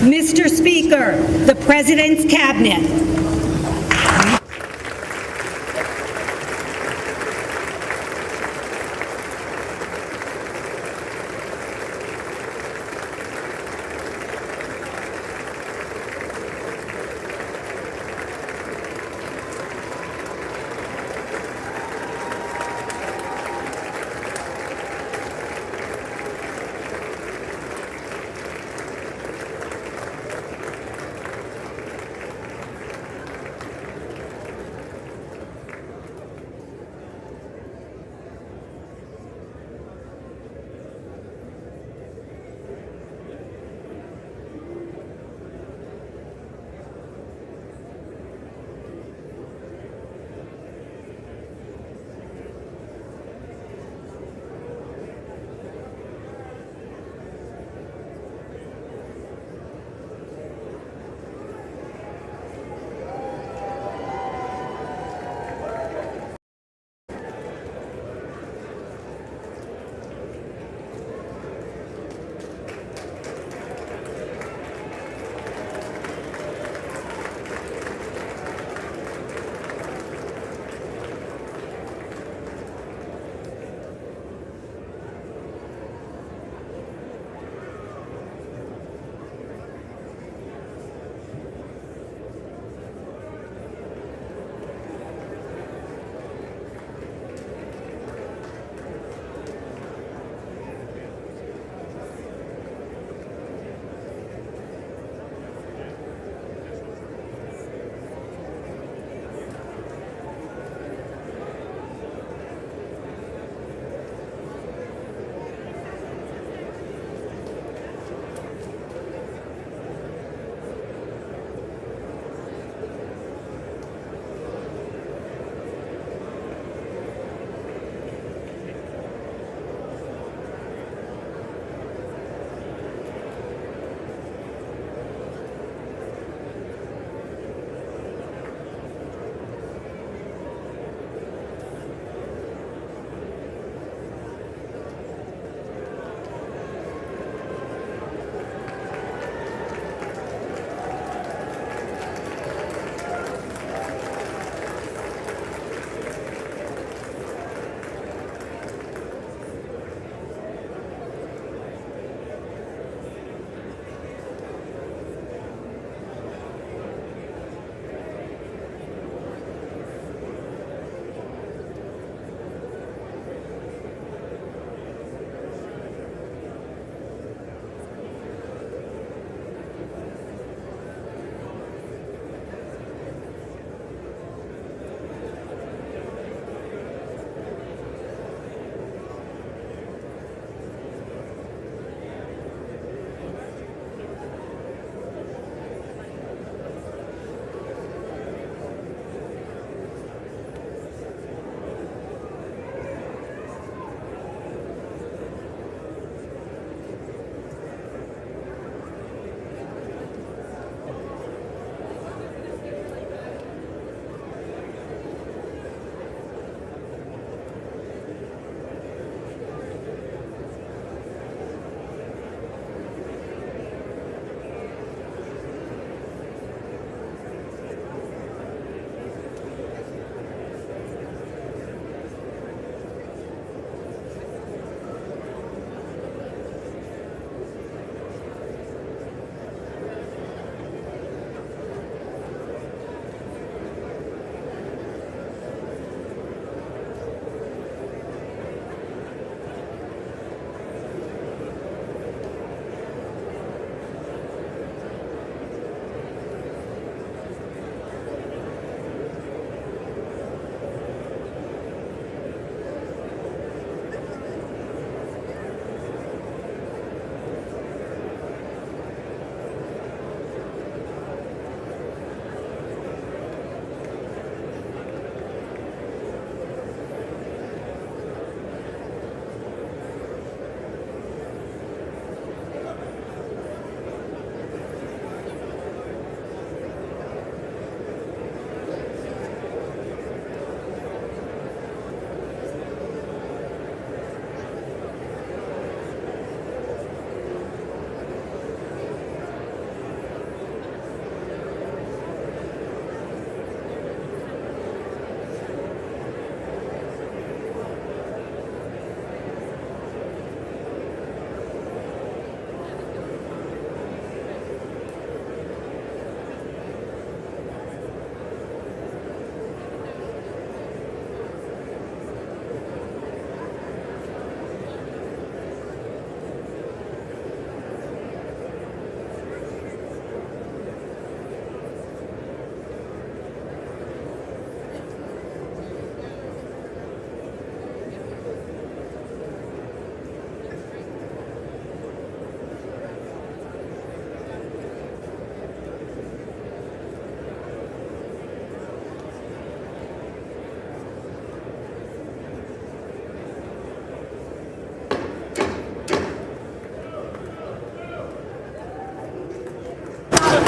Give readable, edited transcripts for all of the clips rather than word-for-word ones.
Mr. Speaker, the President's Cabinet.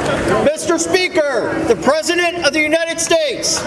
Mr. Speaker, the President of the United States.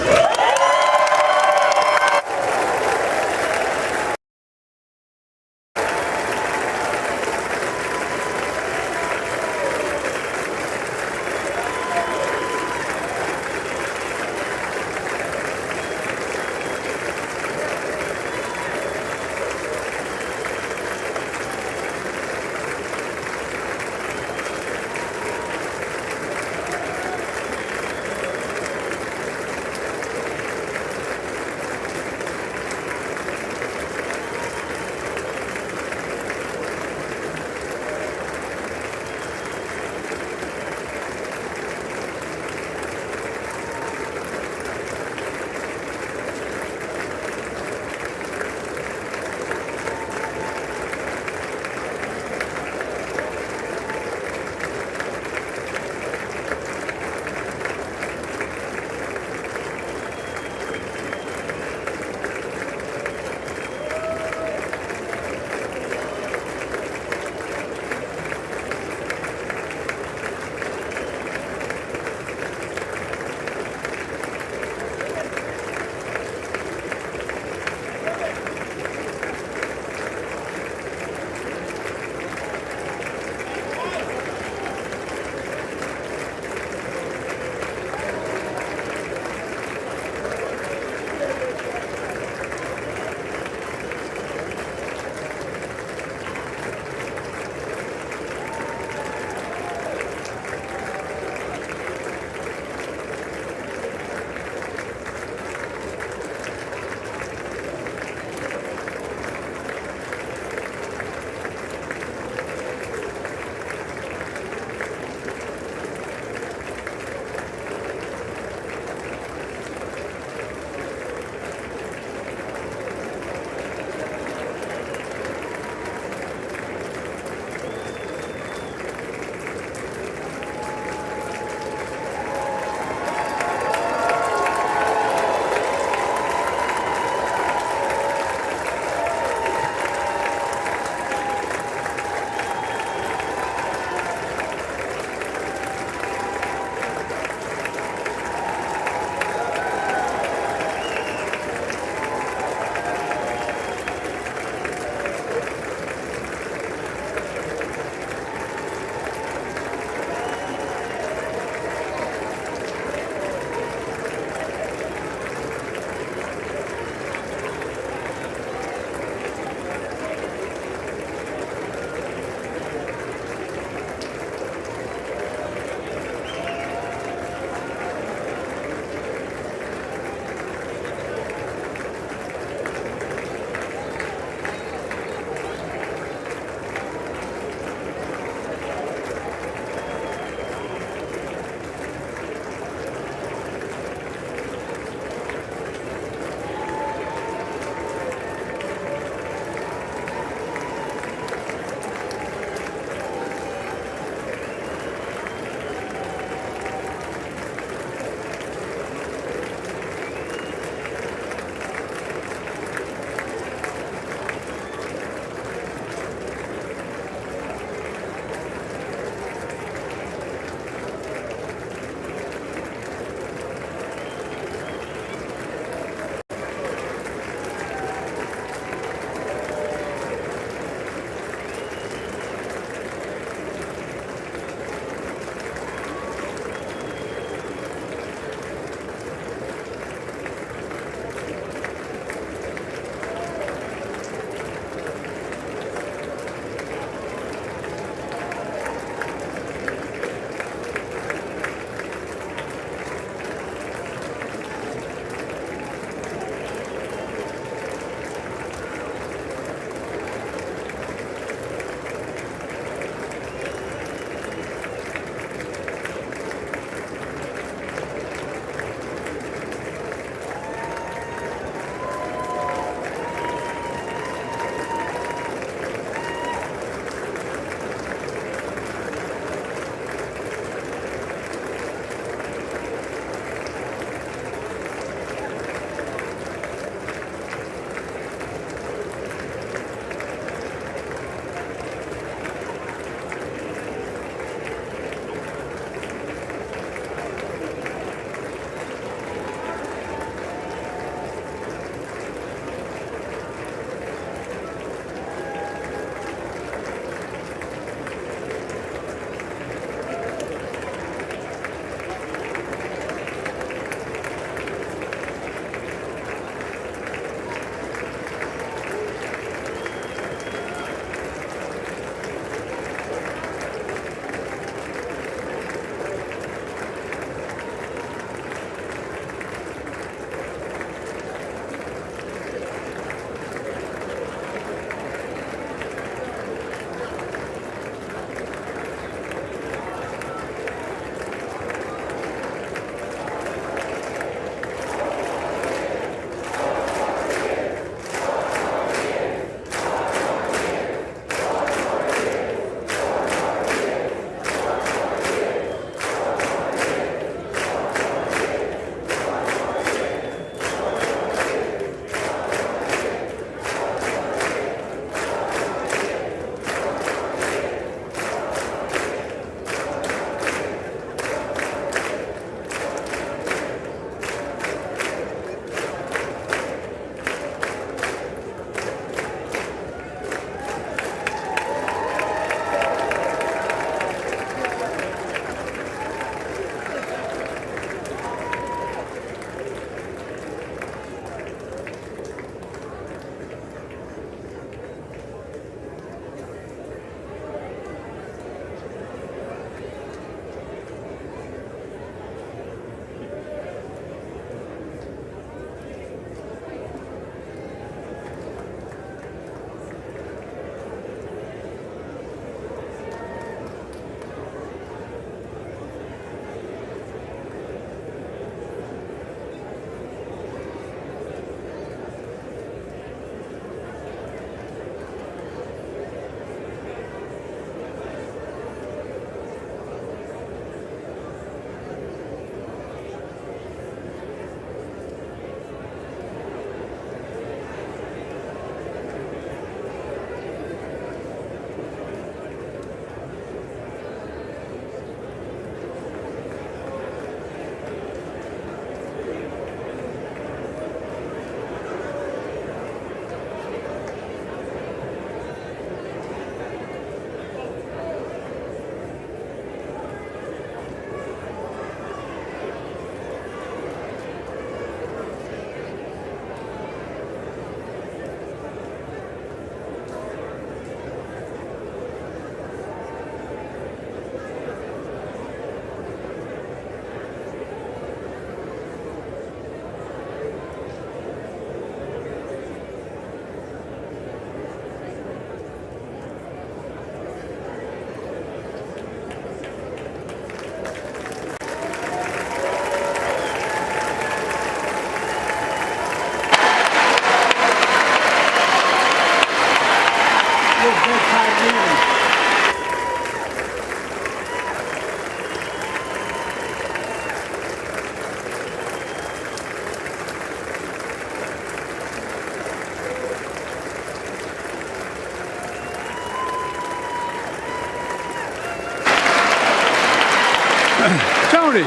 Tony.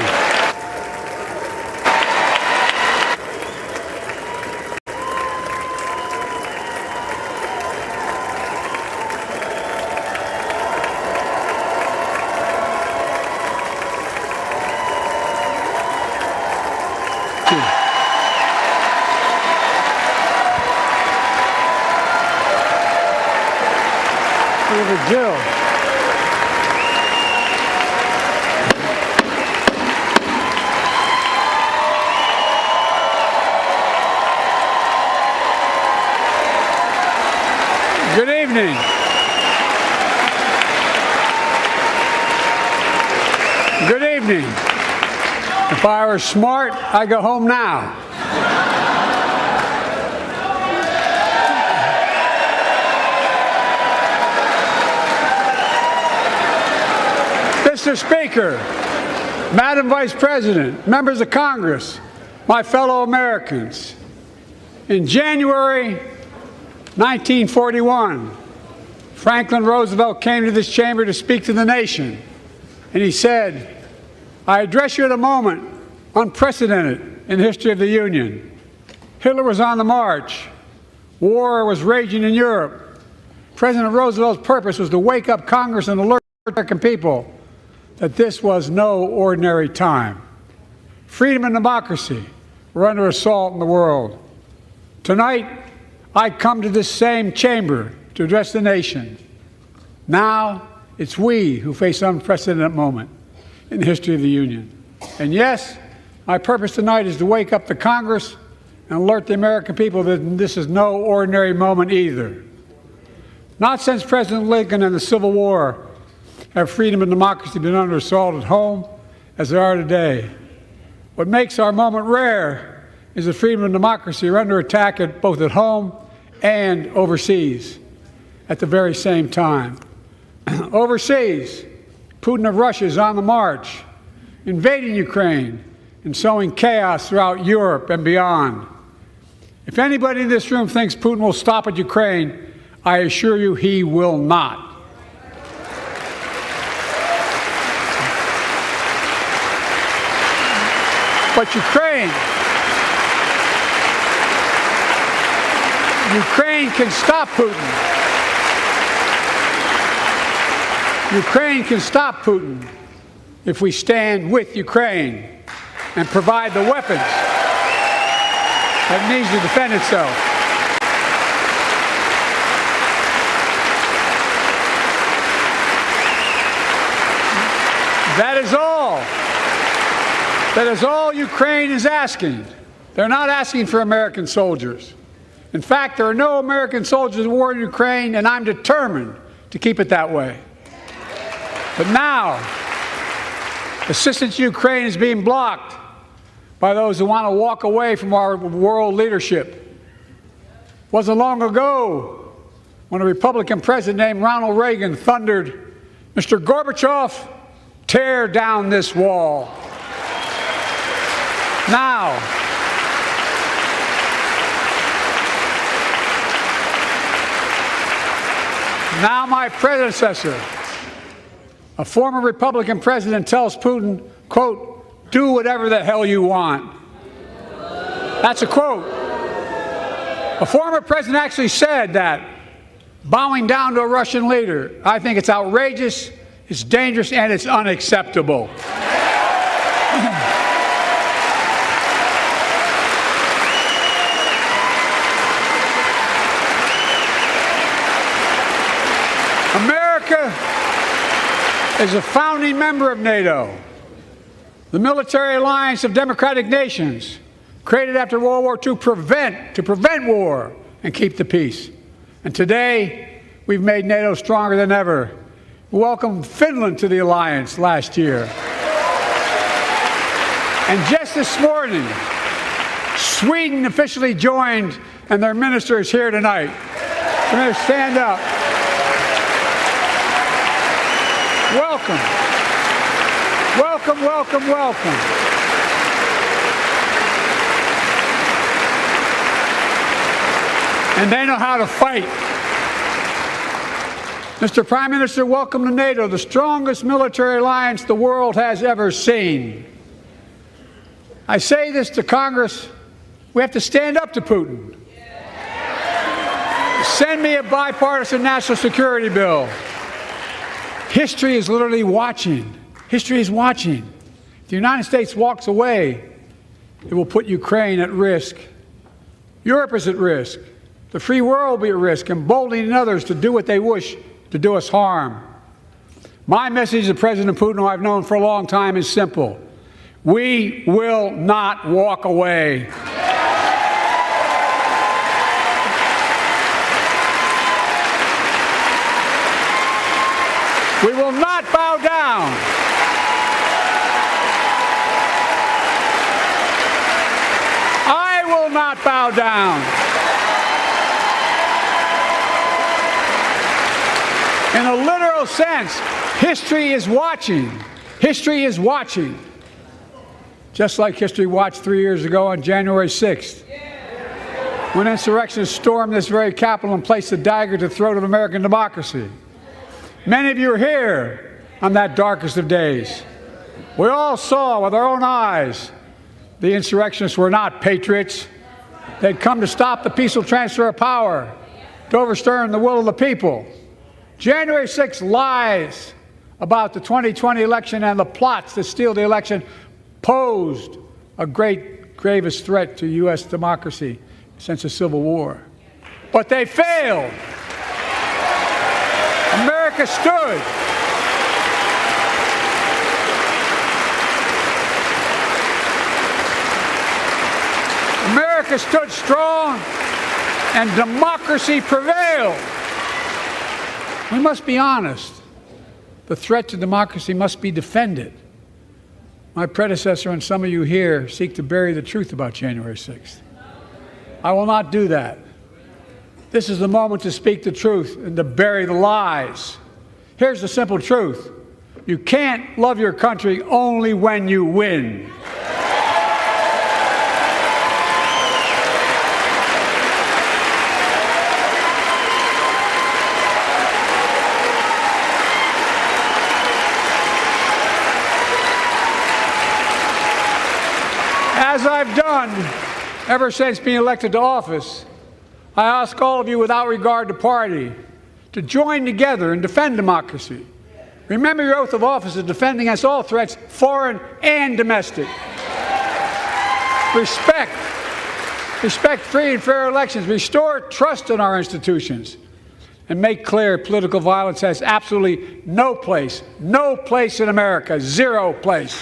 Jill. Good evening. Good evening. If I were smart, I'd go home now. Mr. Speaker, Madam Vice President, members of Congress, my fellow Americans, in January 1941, Franklin Roosevelt came to this chamber to speak to the nation, and he said, "I address you at a moment unprecedented in the history of the Union. Hitler was on the march. War was raging in Europe. President Roosevelt's purpose was to wake up Congress and alert the American people that this was no ordinary time. Freedom and democracy were under assault in the world. Tonight, I come to this same chamber to address the nation. Now, it's we who face an unprecedented moment in the history of the Union. And yes, my purpose tonight is to wake up the Congress and alert the American people that this is no ordinary moment either. Not since President Lincoln and the Civil War have freedom and democracy been under assault at home as they are today. What makes our moment rare is that freedom and democracy are under attack both at home and overseas at the very same time. Overseas, Putin of Russia is on the march, invading Ukraine and sowing chaos throughout Europe and beyond. If anybody in this room thinks Putin will stop at Ukraine, I assure you he will not. But Ukraine can stop Putin. Ukraine can stop Putin if we stand with Ukraine and provide the weapons that it needs to defend itself. That is all. That is all Ukraine is asking. They're not asking for American soldiers. In fact, there are no American soldiers in war in Ukraine, and I'm determined to keep it that way. But now, assistance to Ukraine is being blocked by those who want to walk away from our world leadership. It wasn't long ago when a Republican president named Ronald Reagan thundered, "Mr. Gorbachev, tear down this wall." Now, my predecessor, a former Republican president, tells Putin, quote, "Do whatever the hell you want." That's a quote. A former president actually said that, bowing down to a Russian leader. I think it's outrageous, it's dangerous, and it's unacceptable. America is a founding member of NATO, the military alliance of democratic nations created after World War II to prevent war and keep the peace. And today, we've made NATO stronger than ever. We welcomed Finland to the alliance last year. And just this morning, Sweden officially joined, and their minister is here tonight. We're going to stand up. Welcome. Welcome, welcome, welcome. And they know how to fight. Mr. Prime Minister, welcome to NATO, the strongest military alliance the world has ever seen. I say this to Congress, we have to stand up to Putin. Send me a bipartisan national security bill. History is literally watching. History is watching. If the United States walks away, it will put Ukraine at risk. Europe is at risk. The free world will be at risk, emboldening others to do what they wish to do us harm. My message to President Putin, who I've known for a long time, is simple. We will not walk away. We will not bow down. I will not bow down. In a literal sense, history is watching. History is watching. Just like history watched 3 years ago on January 6th, when insurrectionists stormed this very Capitol and placed a dagger to the throat of American democracy. Many of you are here on that darkest of days. We all saw with our own eyes the insurrectionists were not patriots. They'd come to stop the peaceful transfer of power, to overturn the will of the people. January 6th lies about the 2020 election and the plots to steal the election posed a gravest threat to U.S. democracy since the Civil War. But they failed. America stood. America stood strong, and democracy prevailed. We must be honest. The threat to democracy must be defended. My predecessor and some of you here seek to bury the truth about January 6th. I will not do that. This is the moment to speak the truth and to bury the lies. Here's the simple truth. You can't love your country only when you win. As I've done ever since being elected to office, I ask all of you without regard to party to join together and defend democracy. Remember your oath of office is defending against all threats, foreign and domestic. Respect free and fair elections, restore trust in our institutions, and make clear political violence has absolutely no place in America, zero place.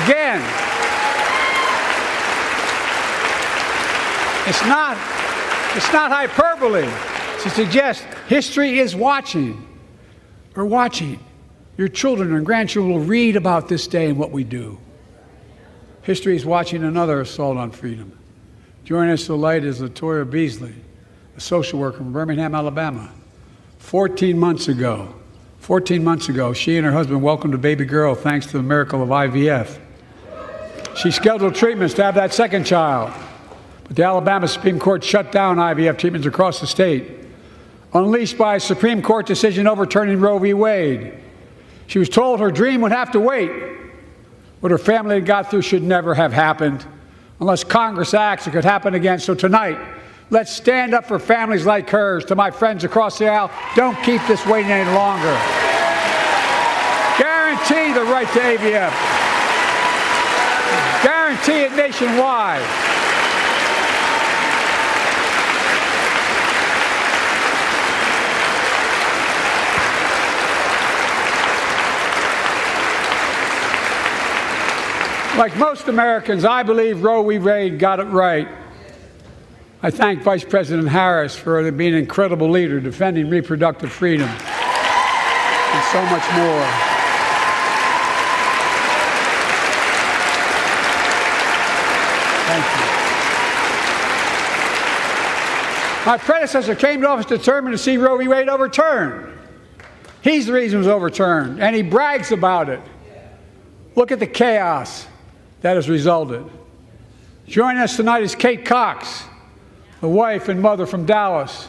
Again, it's not hyperbole to suggest history is watching. We're watching. Your children and grandchildren will read about this day and what we do. History is watching another assault on freedom. Joining us tonight is Latoya Beasley, a social worker from Birmingham, Alabama. 14 months ago, she and her husband welcomed a baby girl thanks to the miracle of IVF. She scheduled treatments to have that second child, but the Alabama Supreme Court shut down IVF treatments across the state, unleashed by a Supreme Court decision overturning Roe v. Wade. She was told her dream would have to wait. What her family had got through should never have happened. Unless Congress acts, it could happen again. So tonight, let's stand up for families like hers. To my friends across the aisle, don't keep this waiting any longer. Guarantee the right to AVF. Guarantee it nationwide. Like most Americans, I believe Roe v. Wade got it right. I thank Vice President Harris for being an incredible leader, defending reproductive freedom, and so much more. Thank you. My predecessor came to office determined to see Roe v. Wade overturned. He's the reason it was overturned, and he brags about it. Look at the chaos that has resulted. Joining us tonight is Kate Cox, the wife and mother from Dallas.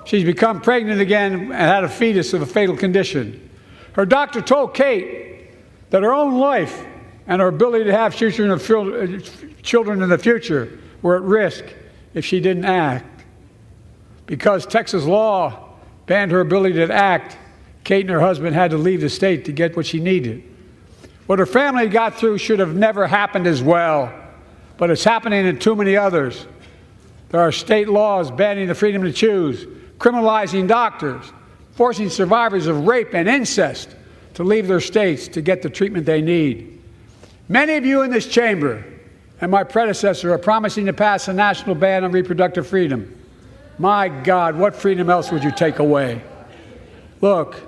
She's become pregnant again and had a fetus of a fatal condition. Her doctor told Kate that her own life and her ability to have children in the future were at risk if she didn't act. Because Texas law banned her ability to act, Kate and her husband had to leave the state to get what she needed. What her family got through should have never happened as well, but it's happening in too many others. There are state laws banning the freedom to choose, criminalizing doctors, forcing survivors of rape and incest to leave their states to get the treatment they need. Many of you in this chamber and my predecessor are promising to pass a national ban on reproductive freedom. My God, what freedom else would you take away? Look,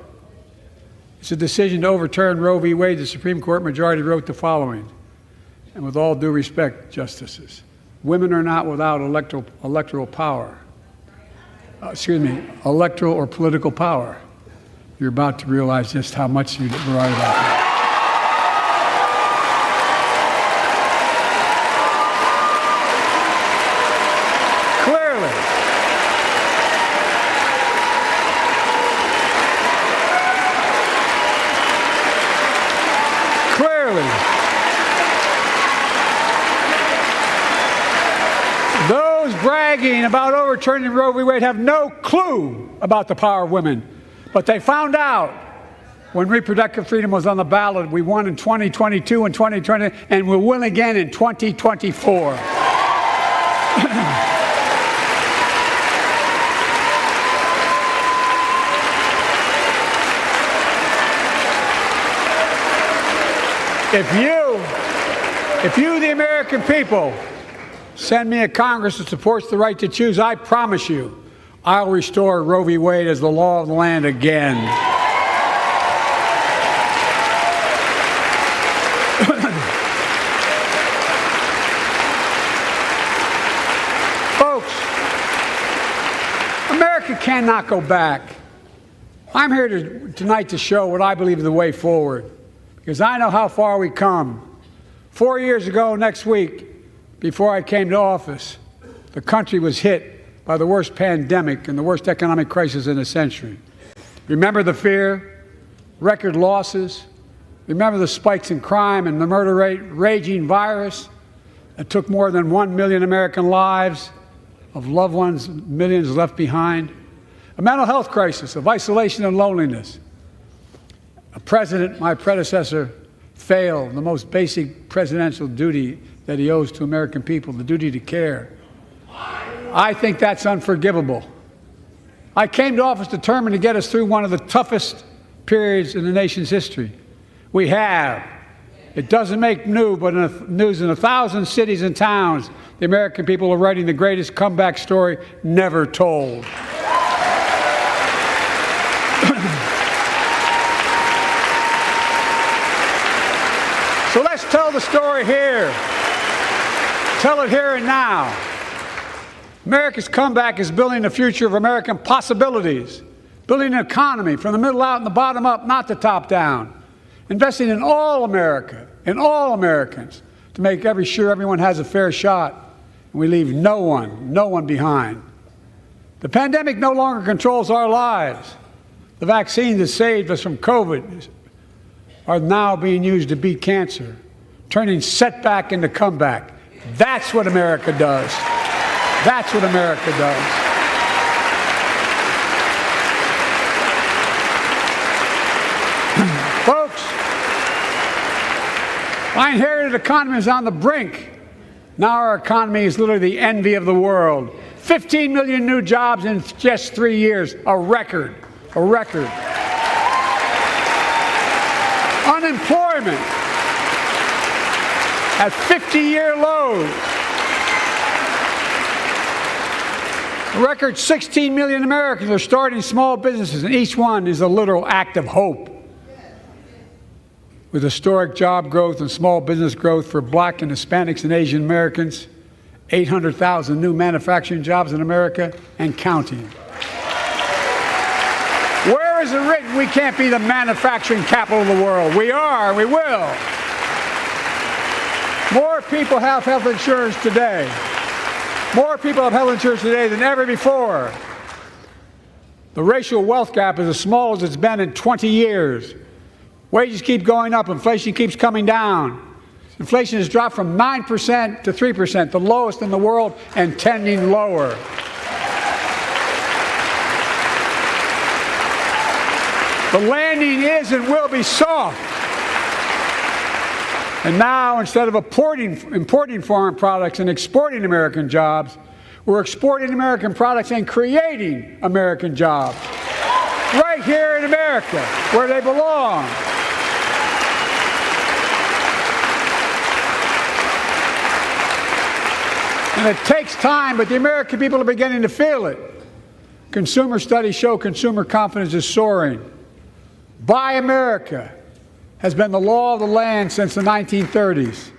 it's a decision to overturn Roe v. Wade. The Supreme Court majority wrote the following, and with all due respect, justices, women are not without electoral power. Electoral or political power. You're about to realize just how much you're right about that. Those bragging about overturning Roe v. Wade have no clue about the power of women. But they found out when reproductive freedom was on the ballot. We won in 2022 and 2020, and we'll win again in 2024. If you, the American people, send me a Congress that supports the right to choose, I promise you, I'll restore Roe v. Wade as the law of the land again. Folks, America cannot go back. I'm here tonight to show what I believe is the way forward, because I know how far we come. 4 years ago next week, before I came to office, the country was hit by the worst pandemic and the worst economic crisis in a century. Remember the fear, record losses? Remember the spikes in crime and the murder rate, raging virus that took more than 1 million American lives, of loved ones, millions left behind? A mental health crisis of isolation and loneliness. A president, my predecessor, failed the most basic presidential duty that he owes to American people, the duty to care. I think that's unforgivable. I came to office determined to get us through one of the toughest periods in the nation's history. We have. It doesn't make news in 1,000 cities and towns. The American people are writing the greatest comeback story never told. So let's tell the story here. Tell it here and now. America's comeback is building the future of American possibilities, building an economy from the middle out and the bottom up, not the top down, investing in all America, in all Americans, to make sure everyone has a fair shot, and we leave no one behind. The pandemic no longer controls our lives. The vaccines that saved us from COVID are now being used to beat cancer, turning setback into comeback. That's what America does. That's what America does. Folks, our inherited economy is on the brink. Now our economy is literally the envy of the world. 15 million new jobs in just 3 years, a record, a record. Unemployment at 50-year lows. A record 16 million Americans are starting small businesses, and each one is a literal act of hope. With historic job growth and small business growth for Black and Hispanics and Asian Americans, 800,000 new manufacturing jobs in America and counting. Where is it written we can't be the manufacturing capital of the world? We are, we will. More people have health insurance today More people have health insurance today than ever before. The racial wealth gap is as small as it's been in 20 years. Wages keep going up. Inflation keeps coming down. Inflation has dropped from 9% to 3%, the lowest in the world, and tending lower. The landing is and will be soft. And now, instead of importing foreign products and exporting American jobs, we're exporting American products and creating American jobs. Right here in America, where they belong. And it takes time, but the American people are beginning to feel it. Consumer studies show consumer confidence is soaring. Buy America has been the law of the land since the 1930s.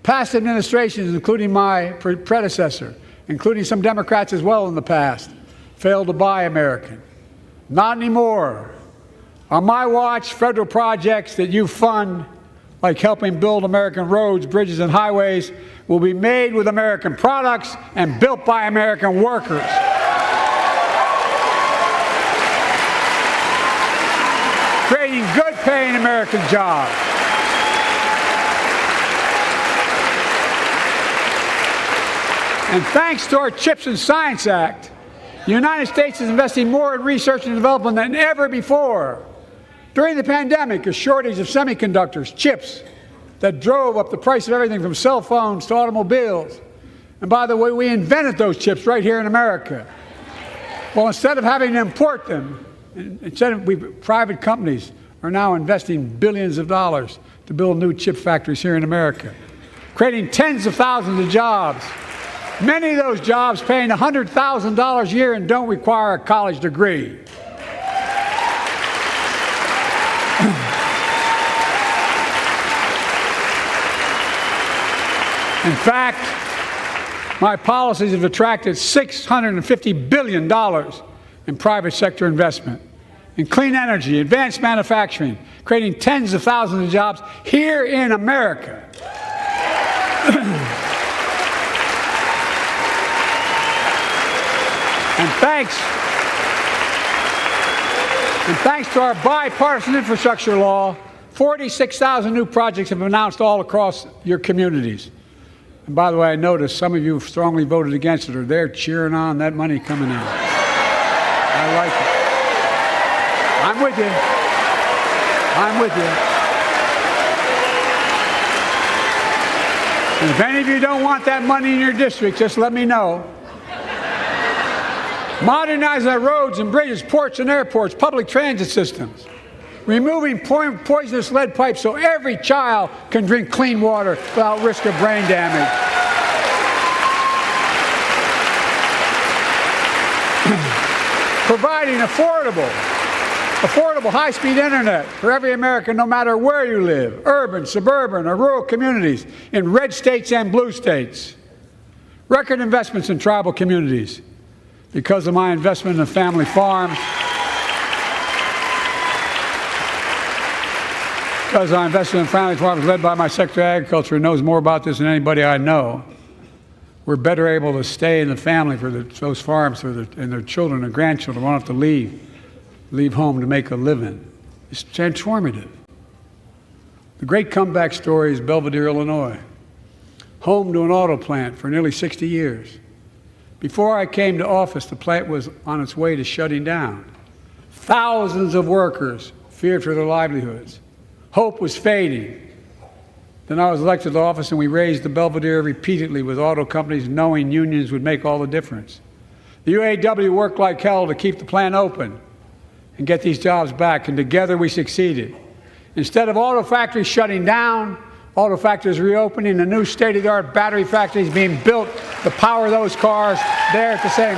Past administrations, including my predecessor, including some Democrats as well in the past, failed to buy American. Not anymore. On my watch, federal projects that you fund, like helping build American roads, bridges, and highways, will be made with American products and built by American workers. Creating good-paying American jobs. And thanks to our CHIPS and Science Act, the United States is investing more in research and development than ever before. During the pandemic, a shortage of semiconductors, chips, that drove up the price of everything from cell phones to automobiles. And by the way, we invented those chips right here in America. Well, instead of having to import them, private companies are now investing billions of dollars to build new chip factories here in America, creating tens of thousands of jobs. Many of those jobs paying $100,000 a year and don't require a college degree. In fact, my policies have attracted $650 billion in private sector investment in clean energy, advanced manufacturing, creating tens of thousands of jobs here in America. And thanks to our bipartisan infrastructure law, 46,000 new projects have been announced all across your communities. And by the way, I noticed some of you strongly voted against it, or they're cheering on that money coming in. I like it. I'm with you. I'm with you. And if any of you don't want that money in your district, just let me know. Modernizing our roads and bridges, ports and airports, public transit systems. Removing poisonous lead pipes so every child can drink clean water without risk of brain damage. Providing affordable high-speed internet for every American, no matter where you live, urban, suburban, or rural communities, in red states and blue states. Record investments in tribal communities. Because of my investment in family farms, because I invested in family farms led by my Secretary of Agriculture, who knows more about this than anybody I know, we're better able to stay in the family for those farms and their children and grandchildren won't have to leave home to make a living. It's transformative. The great comeback story is Belvidere, Illinois, home to an auto plant for nearly 60 years. Before I came to office, the plant was on its way to shutting down. Thousands of workers feared for their livelihoods. Hope was fading. Then I was elected to office, and we raised the Belvidere repeatedly with auto companies, knowing unions would make all the difference. The UAW worked like hell to keep the plant open and get these jobs back, and together we succeeded. Instead of auto factories shutting down, auto factories reopening, a new state-of-the-art battery factories being built to power those cars there at the same.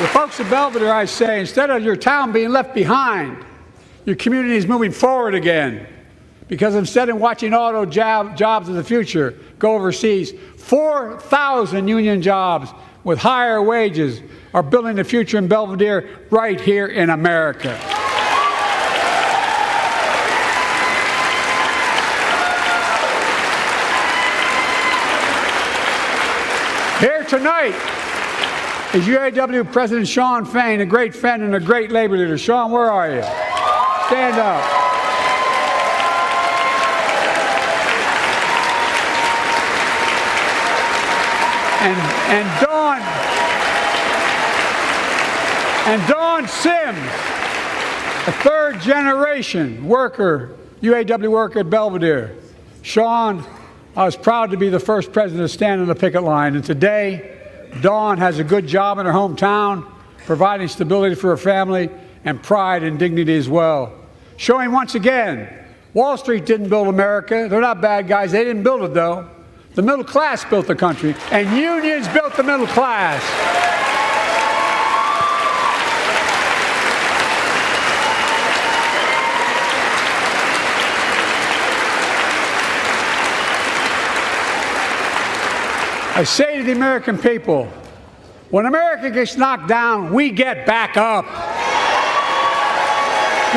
The folks of Belvidere, I say, instead of your town being left behind, your community is moving forward again. Because instead of watching auto jobs of the future go overseas, 4,000 union jobs with higher wages are building the future in Belvedere right here in America. Here tonight is UAW President Shawn Fain, a great friend and a great labor leader. Shawn, where are you? Stand up. And Dawn Sims, a third-generation worker, UAW worker at Belvedere. Shawn, I was proud to be the first president to stand on the picket line, and today, Dawn has a good job in her hometown, providing stability for her family and pride and dignity as well. Showing once again, Wall Street didn't build America. They're not bad guys. They didn't build it, though. The middle class built the country, and unions built the middle class. I say to the American people, when America gets knocked down, we get back up.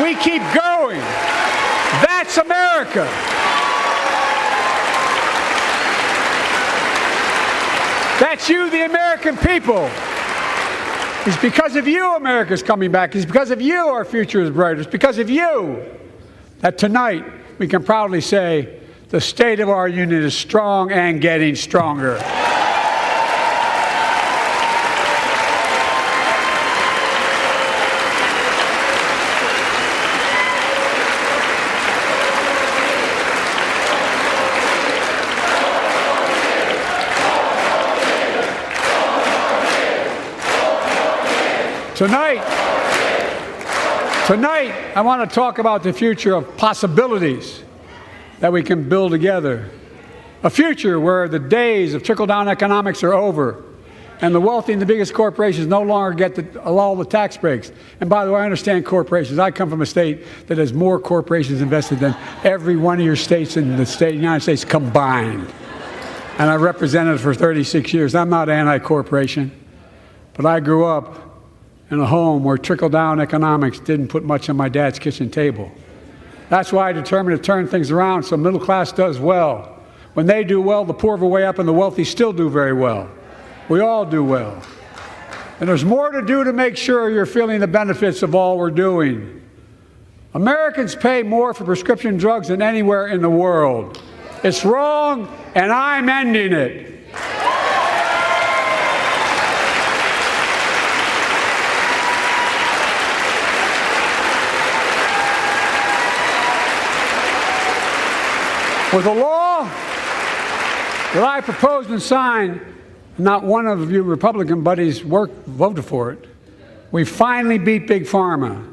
We keep going. That's America. That's you, the American people. It's because of you America's coming back. It's because of you our future is brighter. It's because of you that tonight we can proudly say the state of our union is strong and getting stronger. Tonight, I want to talk about the future of possibilities that we can build together. A future where the days of trickle-down economics are over and the wealthy and the biggest corporations no longer get all the tax breaks. And by the way, I understand corporations. I come from a state that has more corporations invested than every one of your states in the United States combined. And I represented it for 36 years. I'm not anti-corporation, but I grew up in a home where trickle-down economics didn't put much on my dad's kitchen table. That's why I determined to turn things around so middle class does well. When they do well, the poor go way up and the wealthy still do very well. We all do well. And there's more to do to make sure you're feeling the benefits of all we're doing. Americans pay more for prescription drugs than anywhere in the world. It's wrong, and I'm ending it. With a law that I proposed and signed, not one of you Republican buddies voted for it. We finally beat Big Pharma.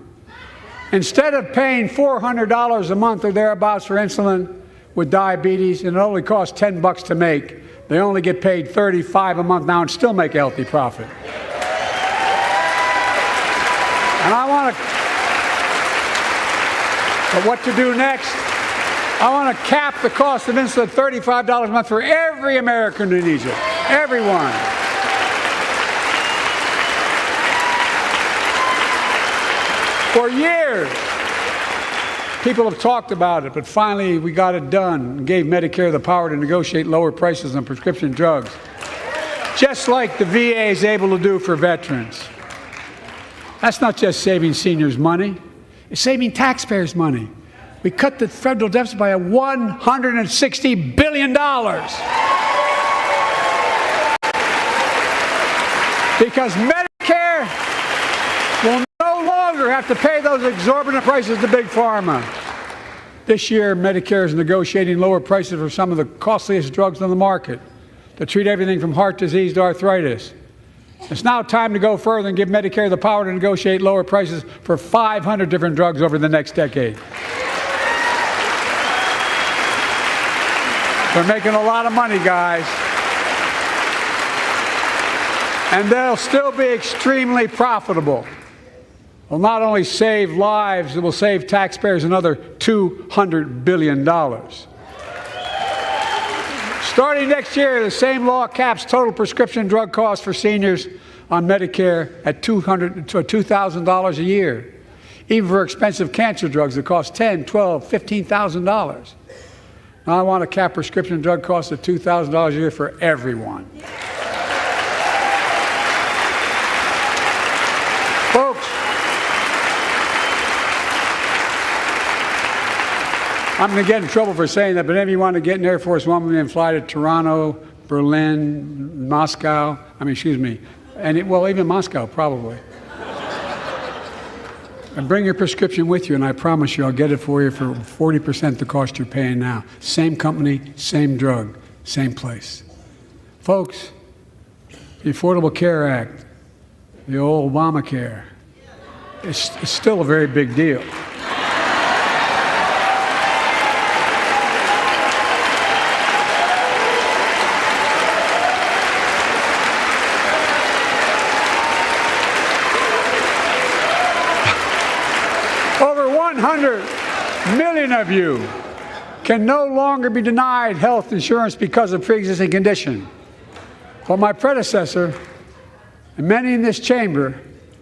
Instead of paying $400 a month or thereabouts for insulin with diabetes, and it only costs $10 to make, they only get paid $35 a month now and still make a healthy profit. And I want to, but what to do next? I want to cap the cost of insulin at $35 a month for every American who needs it. Everyone. For years, people have talked about it, but finally we got it done and gave Medicare the power to negotiate lower prices on prescription drugs, just like the VA is able to do for veterans. That's not just saving seniors money, it's saving taxpayers money. We cut the federal deficit by $160 billion. Because Medicare will no longer have to pay those exorbitant prices to Big Pharma. This year, Medicare is negotiating lower prices for some of the costliest drugs on the market to treat everything from heart disease to arthritis. It's now time to go further and give Medicare the power to negotiate lower prices for 500 different drugs over the next decade. They're making a lot of money, guys. And they'll still be extremely profitable. Will not only save lives, it will save taxpayers another $200 billion. Starting next year, the same law caps total prescription drug costs for seniors on Medicare at $2,000 a year, even for expensive cancer drugs that cost $10,000, $12,000, $15,000. Now I want to cap prescription drug costs at $2,000 a year for everyone. Folks, I'm going to get in trouble for saying that, but if you want to get an Air Force One and fly to Toronto, Berlin, Moscow, even Moscow, probably. And bring your prescription with you, and I promise you I'll get it for you for 40% the cost you're paying now. Same company, same drug, same place. Folks, the Affordable Care Act, the old Obamacare, it's still a very big deal. Over 100 million of you can no longer be denied health insurance because of pre-existing condition. But my predecessor, and many in this chamber,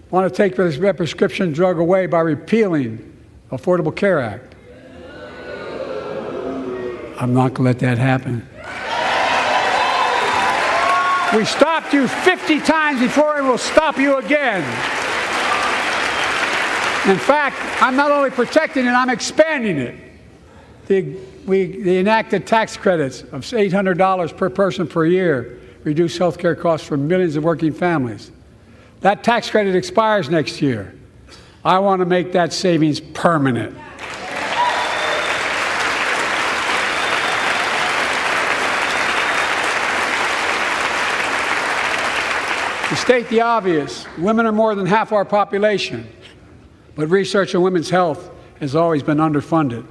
want to take this prescription drug away by repealing the Affordable Care Act. I'm not going to let that happen. We stopped you 50 times before, and we'll stop you again. In fact, I'm not only protecting it, I'm expanding it. They enacted tax credits of $800 per person per year, reduce health care costs for millions of working families. That tax credit expires next year. I want to make that savings permanent. To state the obvious, women are more than half our population, but research on women's health has always been underfunded.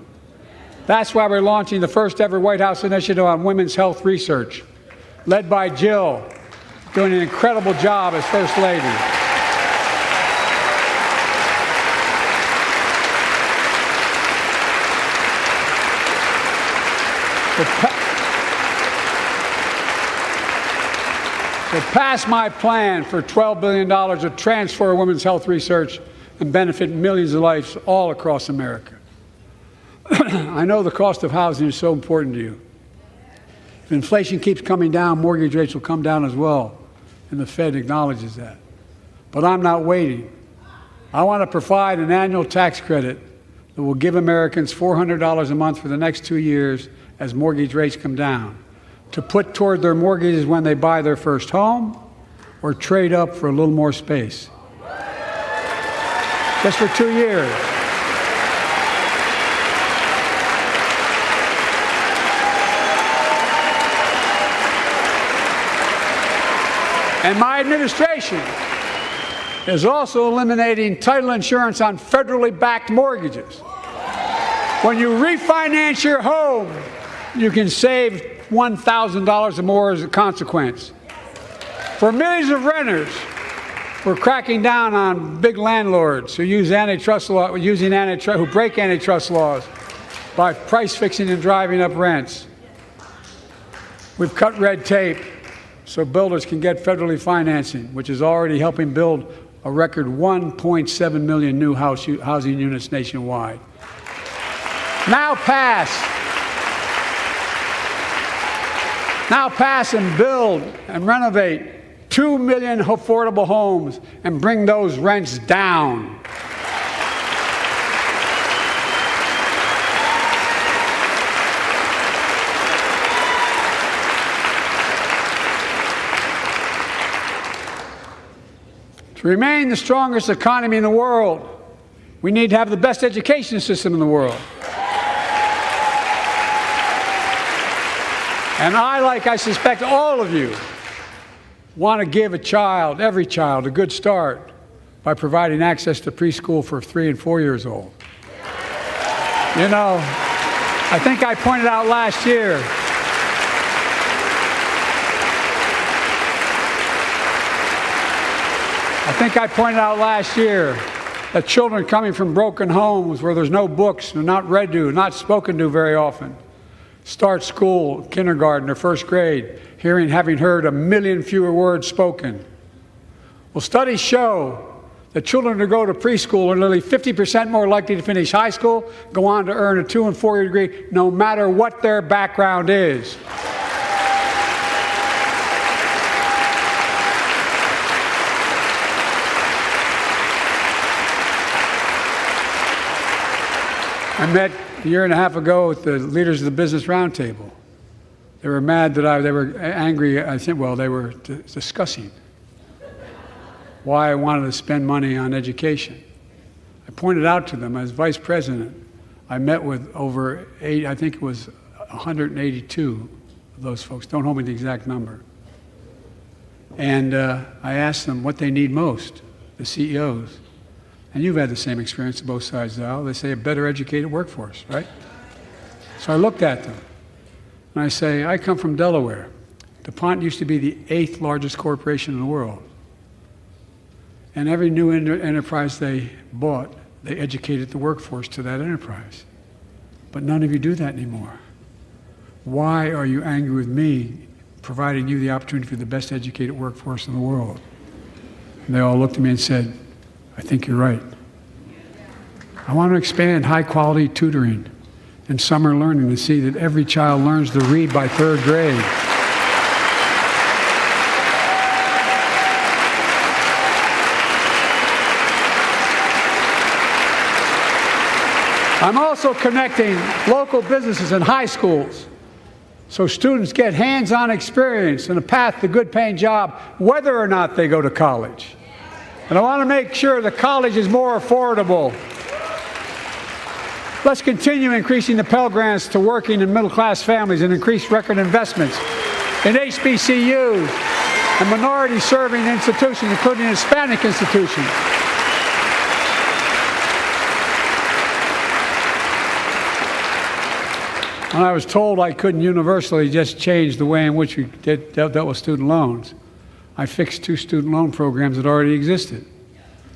That's why we're launching the first ever White House initiative on women's health research, led by Jill, doing an incredible job as First Lady. To pass my plan for $12 billion to transfer women's health research and benefit millions of lives all across America. I know the cost of housing is so important to you. If inflation keeps coming down, mortgage rates will come down as well, and the Fed acknowledges that. But I'm not waiting. I want to provide an annual tax credit that will give Americans $400 a month for the next 2 years as mortgage rates come down, to put toward their mortgages when they buy their first home or trade up for a little more space. Just for 2 years. And my administration is also eliminating title insurance on federally backed mortgages. When you refinance your home, you can save $1,000 or more as a consequence. For millions of renters, we're cracking down on big landlords who use antitrust law, who break antitrust laws by price fixing and driving up rents. We've cut red tape so builders can get federally financing, which is already helping build a record 1.7 million new housing units nationwide. Now pass and build and renovate 2 million affordable homes and bring those rents down. To remain the strongest economy in the world, we need to have the best education system in the world. And I suspect all of you, want to give every child, a good start by providing access to preschool for 3 and 4 years old. You know, I think I pointed out last year that children coming from broken homes where there's no books, they're not read to, not spoken to very often, start school, kindergarten, or first grade, having heard 1 million fewer words spoken. Well, studies show that children who go to preschool are nearly 50% more likely to finish high school, go on to earn a 2- and 4-year degree, no matter what their background is. I met a year and a half ago with the leaders of the Business Roundtable. They were mad that they were angry. I think, well, they were discussing why I wanted to spend money on education. I pointed out to them, as vice president, I met with over 182 of those folks. Don't hold me to the exact number. And I asked them what they need most, the CEOs. And you've had the same experience on both sides of the aisle. They say a better educated workforce, right? So I looked at them, and I say, I come from Delaware. DuPont used to be the 8th largest corporation in the world. And every new enterprise they bought, they educated the workforce to that enterprise. But none of you do that anymore. Why are you angry with me providing you the opportunity for the best educated workforce in the world? And they all looked at me and said, I think you're right. I want to expand high-quality tutoring and summer learning to see that every child learns to read by 3rd grade. I'm also connecting local businesses and high schools so students get hands-on experience and a path to a good-paying job, whether or not they go to college. And I want to make sure the college is more affordable. Let's continue increasing the Pell Grants to working and middle-class families and increase record investments in HBCUs and minority-serving institutions, including Hispanic institutions. When I was told I couldn't universally just change the way in which we dealt with student loans, I fixed 2 student loan programs that already existed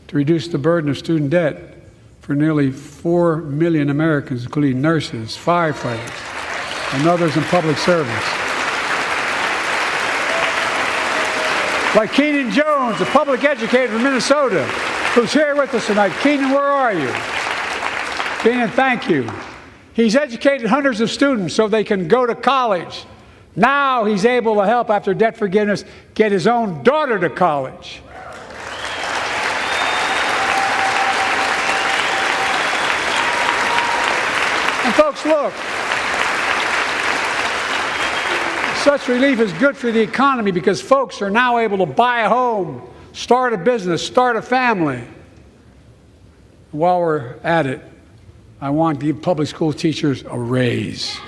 to reduce the burden of student debt for nearly 4 million Americans, including nurses, firefighters, and others in public service. Like Keenan Jones, a public educator from Minnesota, who's here with us tonight. Keenan, where are you? Keenan, thank you. He's educated hundreds of students so they can go to college. Now he's able to help, after debt forgiveness, get his own daughter to college. And folks, look, such relief is good for the economy because folks are now able to buy a home, start a business, start a family. While we're at it, I want to give public school teachers a raise.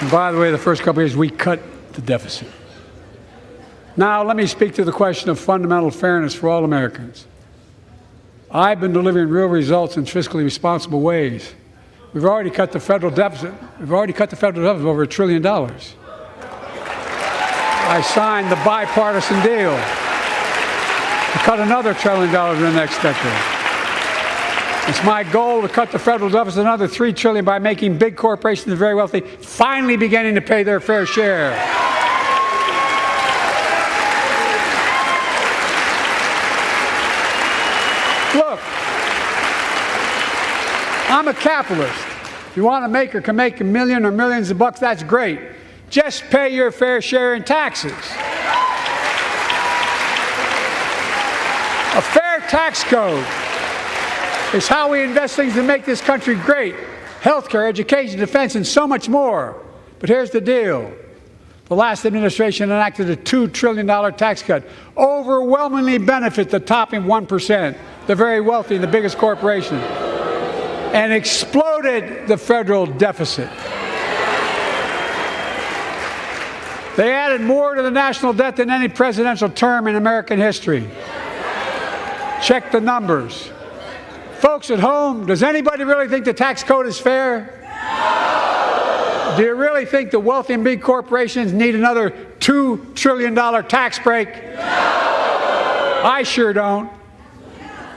And by the way, the first couple of years, we cut the deficit. Now, let me speak to the question of fundamental fairness for all Americans. I've been delivering real results in fiscally responsible ways. We've already cut the federal deficit. We've already cut the federal deficit over $1 trillion. I signed the bipartisan deal to cut another $1 trillion in the next decade. It's my goal to cut the federal deficit another $3 trillion by making big corporations and very wealthy finally beginning to pay their fair share. Look, I'm a capitalist. If you want to make or can make $1 million or millions of bucks, that's great. Just pay your fair share in taxes. A fair tax code is how we invest things to make this country great. Healthcare, education, defense, and so much more. But here's the deal. The last administration enacted a $2 trillion tax cut, overwhelmingly benefit the top 1%, the very wealthy and the biggest corporations, and exploded the federal deficit. They added more to the national debt than any presidential term in American history. Check the numbers. Folks at home, does anybody really think the tax code is fair? No. Do you really think the wealthy and big corporations need another $2 trillion tax break? I sure don't.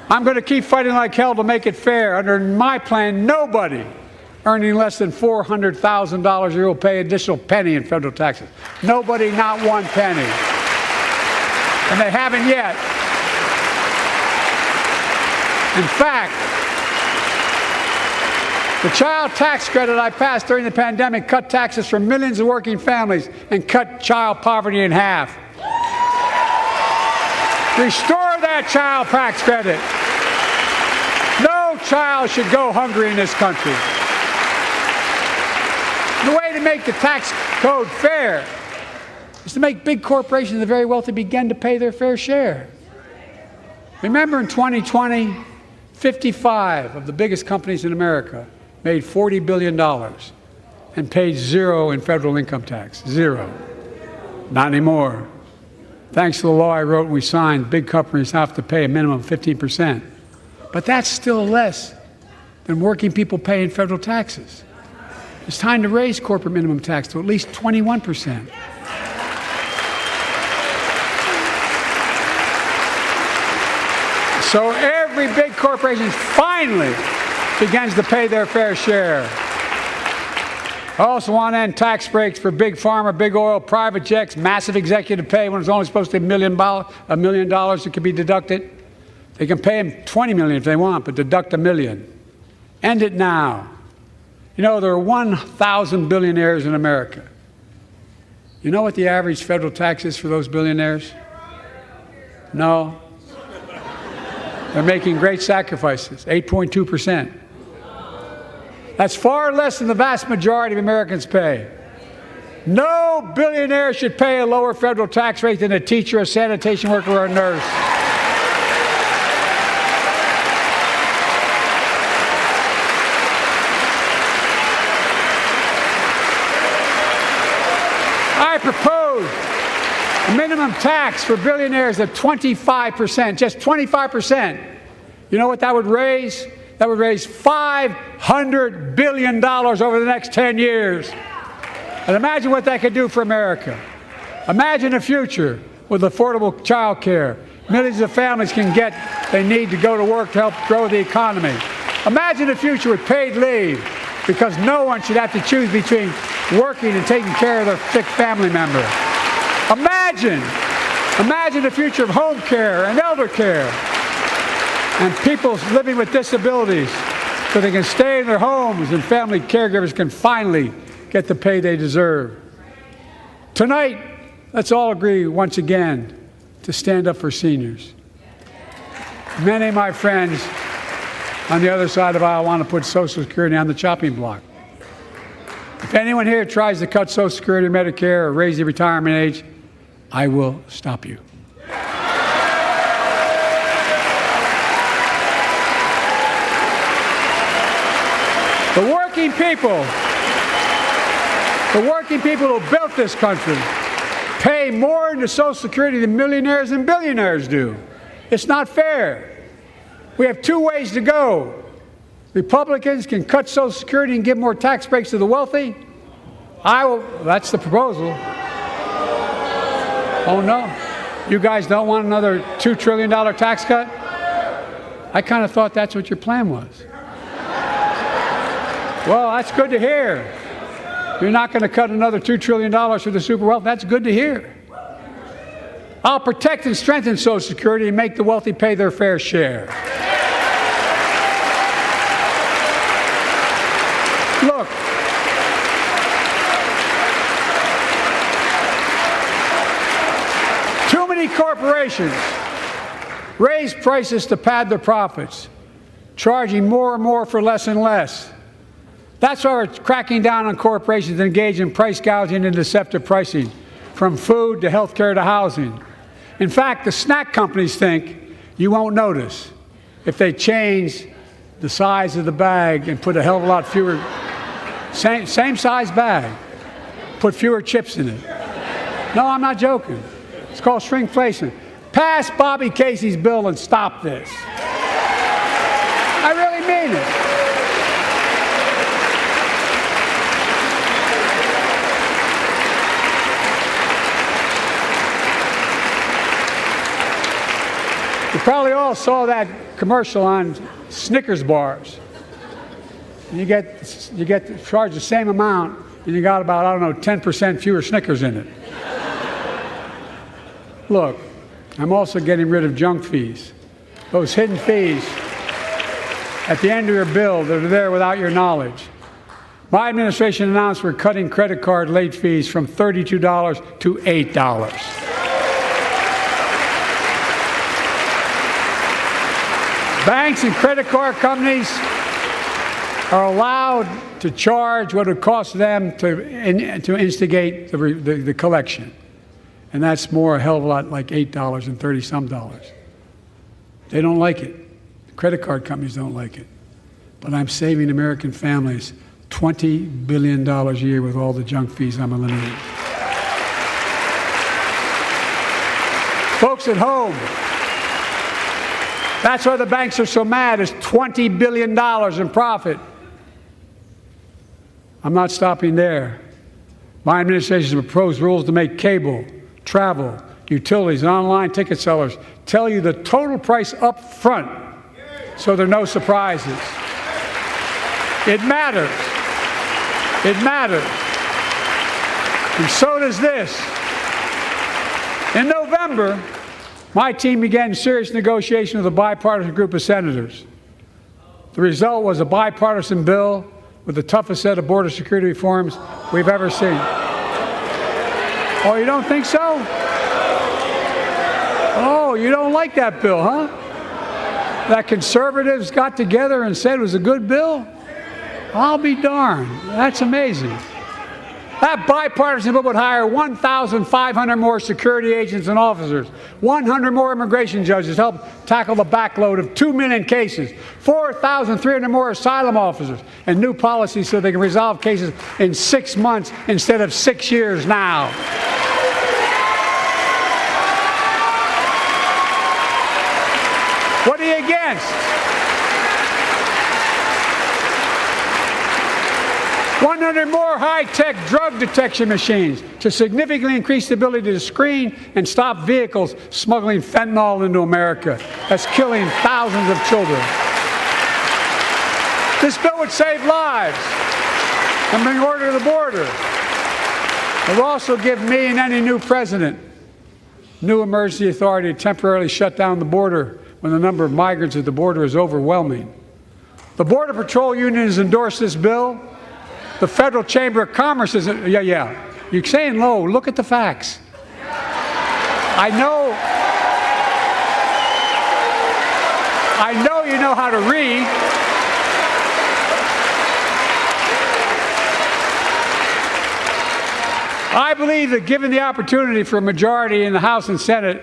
I'm going to keep fighting like hell to make it fair. Under my plan, nobody earning less than $400,000 a year will pay an additional penny in federal taxes. Nobody, not one penny. And they haven't yet. In fact, the child tax credit I passed during the pandemic cut taxes for millions of working families and cut child poverty in half. Restore that child tax credit. No child should go hungry in this country. The way to make the tax code fair is to make big corporations and the very wealthy begin to pay their fair share. Remember in 2020, 55 of the biggest companies in America made $40 billion and paid zero in federal income tax. Zero. Not anymore. Thanks to the law I wrote and we signed, big companies have to pay a minimum of 15%. But that's still less than working people pay in federal taxes. It's time to raise corporate minimum tax to at least 21%. So every big corporation finally begins to pay their fair share. I also want to end tax breaks for big pharma, big oil, private jets, massive executive pay when it's only supposed to be $1 million that could be deducted. They can pay them $20 million if they want, but deduct $1 million. End it now. You know, there are 1,000 billionaires in America. You know what the average federal tax is for those billionaires? No. They're making great sacrifices, 8.2%. That's far less than the vast majority of Americans pay. No billionaire should pay a lower federal tax rate than a teacher, a sanitation worker, or a nurse. I propose a minimum tax for billionaires of 25%, just 25%. You know what that would raise? That would raise $500 billion over the next 10 years. And imagine what that could do for America. Imagine a future with affordable child care. Millions of families can get they need to go to work to help grow the economy. Imagine a future with paid leave, because no one should have to choose between working and taking care of their sick family member. Imagine a future of home care and elder care, and people living with disabilities so they can stay in their homes and family caregivers can finally get the pay they deserve. Tonight, let's all agree once again to stand up for seniors. Many of my friends on the other side of the aisle want to put Social Security on the chopping block. If anyone here tries to cut Social Security or Medicare or raise the retirement age, I will stop you. The working people who built this country pay more into Social Security than millionaires and billionaires do. It's not fair. We have two ways to go. Republicans can cut Social Security and give more tax breaks to the wealthy. That's the proposal. Oh no, you guys don't want another $2 trillion tax cut? I kind of thought that's what your plan was. Well, that's good to hear. You're not going to cut another $2 trillion for the super wealthy. That's good to hear. I'll protect and strengthen Social Security and make the wealthy pay their fair share. Look, too many corporations raise prices to pad their profits, charging more and more for less and less. That's why we're cracking down on corporations that engage in price gouging and deceptive pricing, from food to health care to housing. In fact, the snack companies think you won't notice if they change the size of the bag and put a hell of a lot fewer, same size bag, put fewer chips in it. No, I'm not joking. It's called shrinkflation. Pass Bobby Casey's bill and stop this. I really mean it. You probably all saw that commercial on Snickers bars. You get charged the same amount, and you got about, I don't know, 10% fewer Snickers in it. Look, I'm also getting rid of junk fees. Those hidden fees at the end of your bill that are there without your knowledge. My administration announced we're cutting credit card late fees from $32 to $8. Banks and credit card companies are allowed to charge what it costs them to instigate the collection. And that's more a hell of a lot like $8 and 30-some dollars. They don't like it. The credit card companies don't like it. But I'm saving American families $20 billion a year with all the junk fees I'm eliminating. Folks at home, that's why the banks are so mad. It's $20 billion in profit. I'm not stopping there. My administration has proposed rules to make cable, travel, utilities, and online ticket sellers tell you the total price up front so there are no surprises. It matters. It matters. And so does this. In November, my team began serious negotiation with a bipartisan group of senators. The result was a bipartisan bill with the toughest set of border security reforms we've ever seen. Oh, you don't think so? Oh, you don't like that bill, huh? That conservatives got together and said it was a good bill? I'll be darned. That's amazing. That bipartisan bill would hire 1,500 more security agents and officers, 100 more immigration judges to help tackle the backload of 2 million cases, 4,300 more asylum officers, and new policies so they can resolve cases in 6 months instead of 6 years now. What are you against? 100 more high-tech drug detection machines to significantly increase the ability to screen and stop vehicles smuggling fentanyl into America. That's killing thousands of children. This bill would save lives and bring order to the border. It will also give me and any new president new emergency authority to temporarily shut down the border when the number of migrants at the border is overwhelming. The Border Patrol Union has endorsed this bill. The Federal Chamber of Commerce is, yeah. You're saying low. Look at the facts. I know you know how to read. I believe that given the opportunity for a majority in the House and Senate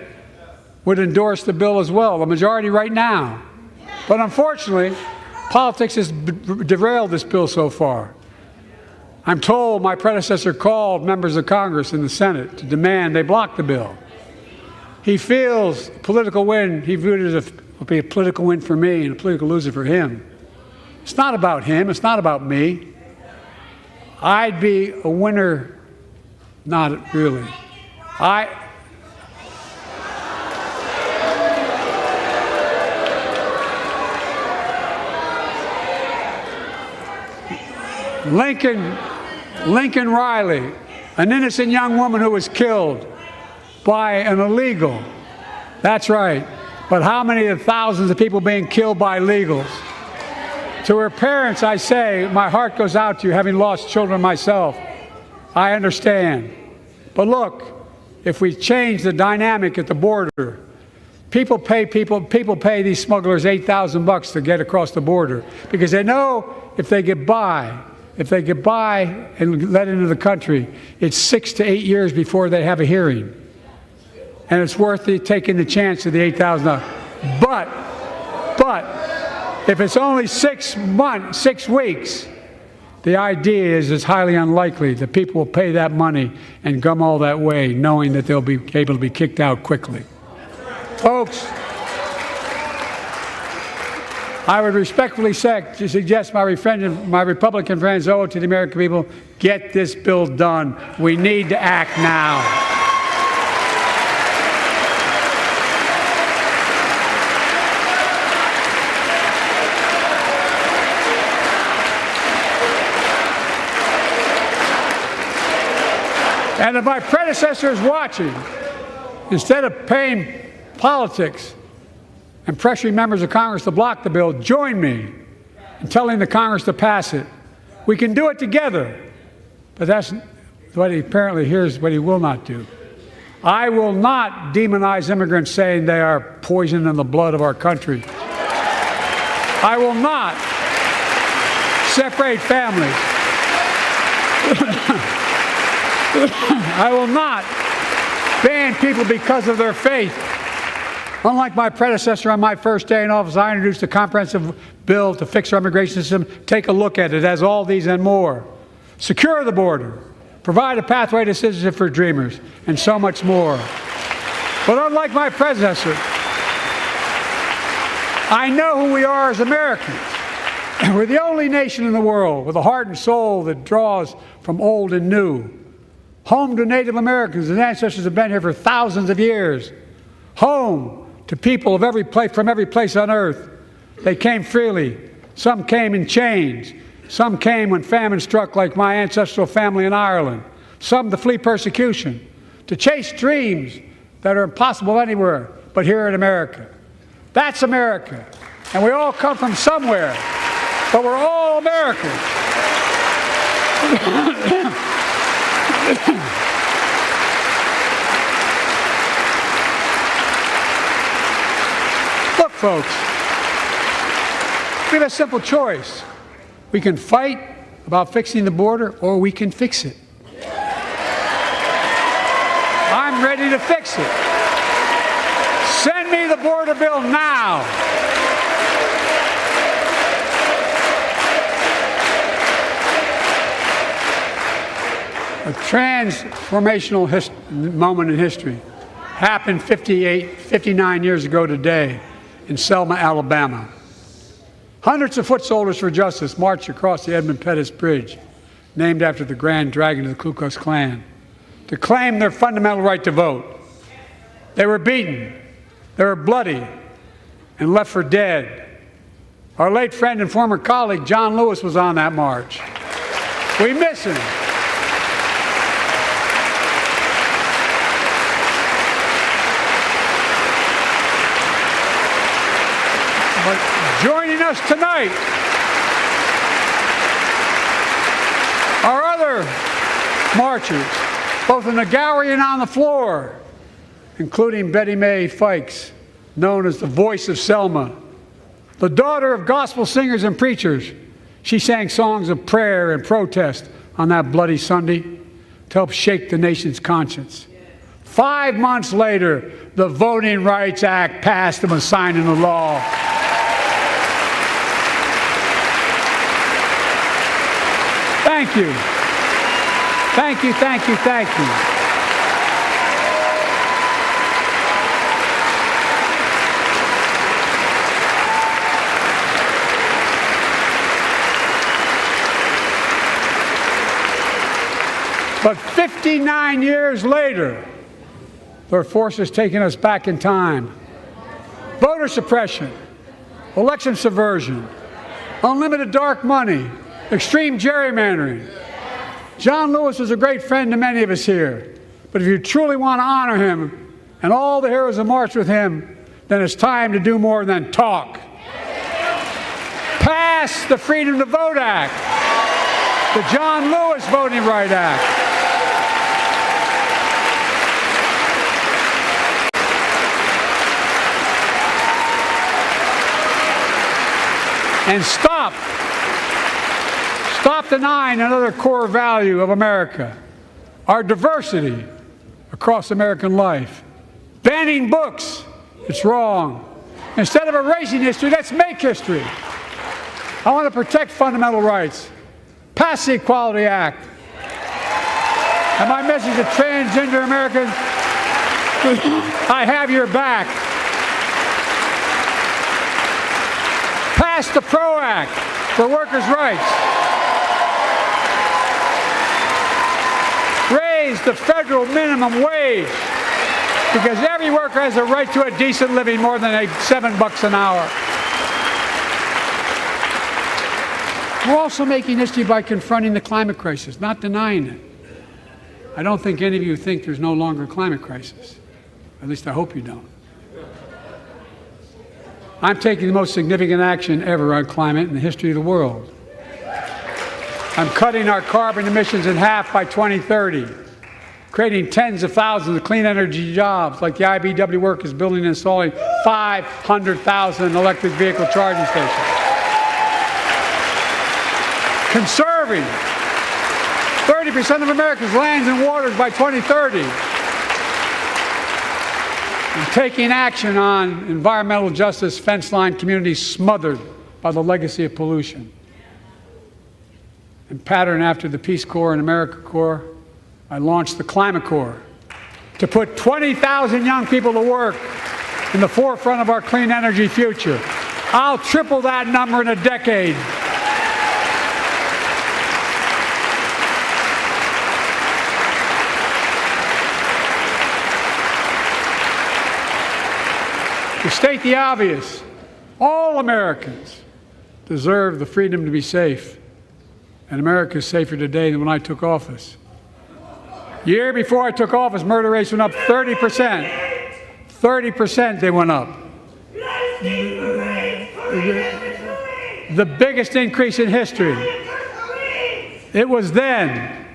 would endorse the bill as well, a majority right now. But unfortunately, politics has derailed this bill so far. I'm told my predecessor called members of Congress in the Senate to demand they block the bill. He feels a political win. He viewed it as a political win for me and a political loser for him. It's not about him. It's not about me. I'd be a winner. Not really. Lincoln Riley, an innocent young woman who was killed by an illegal. That's right. But how many of the thousands of people being killed by illegals? To her parents, I say, my heart goes out to you, having lost children myself. I understand. But look, if we change the dynamic at the border, people pay these smugglers $8,000 to get across the border because they know if they get by and let into the country, it's 6 to 8 years before they have a hearing. And it's worth taking the chance of the $8,000. But if it's only 6 weeks, the idea is it's highly unlikely that people will pay that money and come all that way knowing that they'll be able to be kicked out quickly. Folks, I would respectfully suggest my Republican friends owe it to the American people, get this bill done. We need to act now. And if my predecessor is watching, instead of paying politics and pressuring members of Congress to block the bill, join me in telling the Congress to pass it. We can do it together. But that's what here's what he will not do. I will not demonize immigrants saying they are poison in the blood of our country. I will not separate families. I will not ban people because of their faith. Unlike my predecessor on my first day in office, I introduced a comprehensive bill to fix our immigration system. Take a look at it. It has all these and more. Secure the border. Provide a pathway to citizenship for dreamers, and so much more. But unlike my predecessor, I know who we are as Americans. We're the only nation in the world with a heart and soul that draws from old and new. Home to Native Americans whose ancestors have been here for thousands of years. Home to people of from every place on earth. They came freely. Some came in chains. Some came when famine struck, like my ancestral family in Ireland. Some to flee persecution, to chase dreams that are impossible anywhere but here in America. That's America. And we all come from somewhere, but we're all Americans. Look, folks, we have a simple choice. We can fight about fixing the border, or we can fix it. I'm ready to fix it. Send me the border bill now. A transformational moment in history happened 59 years ago today in Selma, Alabama. Hundreds of foot soldiers for justice marched across the Edmund Pettus Bridge, named after the Grand Dragon of the Ku Klux Klan, to claim their fundamental right to vote. They were beaten, they were bloody, and left for dead. Our late friend and former colleague, John Lewis, was on that march. We miss him. But joining us tonight are other marchers, both in the gallery and on the floor, including Betty Mae Fikes, known as the voice of Selma. The daughter of gospel singers and preachers, she sang songs of prayer and protest on that bloody Sunday to help shake the nation's conscience. 5 months later, the Voting Rights Act passed and was signed into law. Thank you. Thank you, thank you, thank you. But 59 years later, there are forces taking us back in time. Voter suppression, election subversion, unlimited dark money, extreme gerrymandering. John Lewis was a great friend to many of us here. But if you truly want to honor him and all the heroes who marched with him, then it's time to do more than talk. Pass the Freedom to Vote Act, the John Lewis Voting Rights Act. And stop denying another core value of America, our diversity across American life. Banning books, it's wrong. Instead of erasing history, let's make history. I want to protect fundamental rights. Pass the Equality Act. And my message to transgender Americans, I have your back. Pass the PRO Act for workers' rights. Raise the federal minimum wage, because every worker has a right to a decent living, more than $7 an hour. We're also making history by confronting the climate crisis, not denying it. I don't think any of you think there's no longer a climate crisis. At least I hope you don't. I'm taking the most significant action ever on climate in the history of the world. I'm cutting our carbon emissions in half by 2030, creating tens of thousands of clean energy jobs, like the IBEW work is building and installing 500,000 electric vehicle charging stations. Conserving 30% of America's lands and waters by 2030. And taking action on environmental justice fence-line communities smothered by the legacy of pollution. And patterned after the Peace Corps and AmeriCorps, I launched the Climate Corps to put 20,000 young people to work in the forefront of our clean energy future. I'll triple that number in a decade. To state the obvious, all Americans deserve the freedom to be safe, and America is safer today than when I took office. The year before I took office, murder rates went up 30%. 30% they went up. The biggest increase in history. It was then,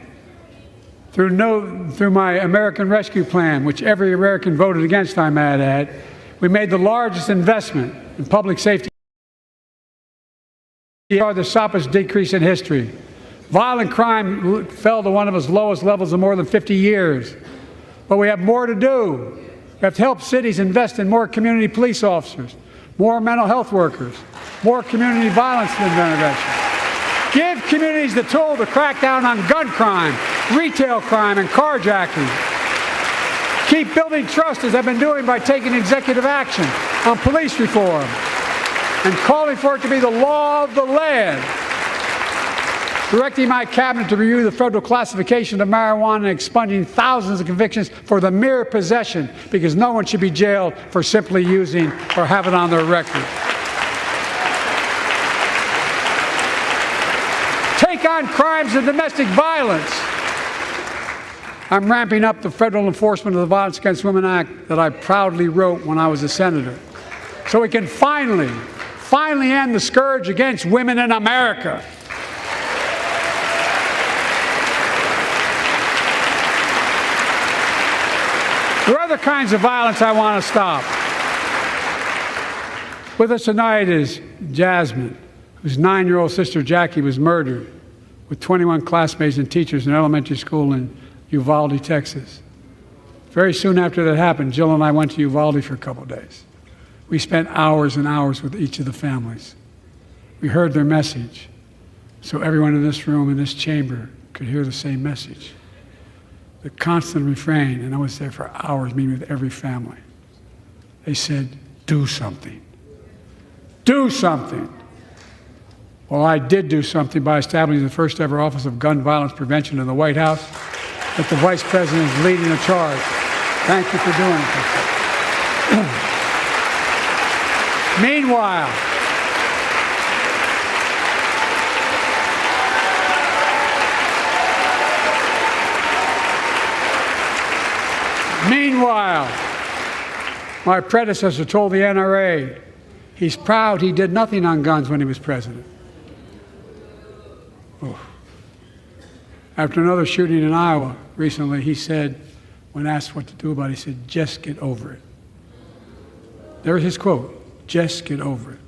through my American Rescue Plan, which every American voted against, I might add, we made the largest investment in public safety, the sharpest decrease in history. Violent crime fell to one of its lowest levels in more than 50 years. But we have more to do. We have to help cities invest in more community police officers, more mental health workers, more community violence intervention. Give communities the tool to crack down on gun crime, retail crime, and carjacking. Keep building trust, as I've been doing, by taking executive action on police reform and calling for it to be the law of the land. Directing my cabinet to review the federal classification of marijuana and expunging thousands of convictions for the mere possession, because no one should be jailed for simply using or have it on their record. Take on crimes of domestic violence. I'm ramping up the federal enforcement of the Violence Against Women Act that I proudly wrote when I was a senator, so we can finally end the scourge against women in America. There are other kinds of violence I want to stop. With us tonight is Jasmine, whose 9-year-old sister Jackie was murdered with 21 classmates and teachers in an elementary school in Uvalde, Texas. Very soon after that happened, Jill and I went to Uvalde for a couple of days. We spent hours and hours with each of the families. We heard their message, so everyone in this room, in this chamber, could hear the same message. The constant refrain, and I was there for hours meeting with every family. They said, do something. Do something. Well, I did do something by establishing the first ever Office of Gun Violence Prevention in the White House, that the Vice President is leading the charge. Thank you for doing it. Meanwhile, my predecessor told the NRA he's proud he did nothing on guns when he was president. Oh. After another shooting in Iowa recently, he said, when asked what to do about it, he said, just get over it. There's his quote, just get over it.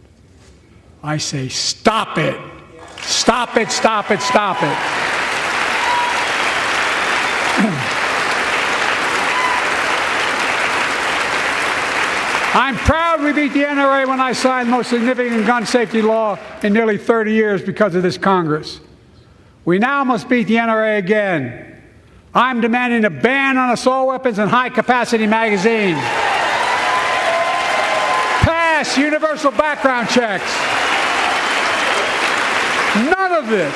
I say, stop it. Stop it, stop it, stop it. I'm proud we beat the NRA when I signed the most significant gun safety law in nearly 30 years because of this Congress. We now must beat the NRA again. I'm demanding a ban on assault weapons and high-capacity magazines. Pass universal background checks. None of this.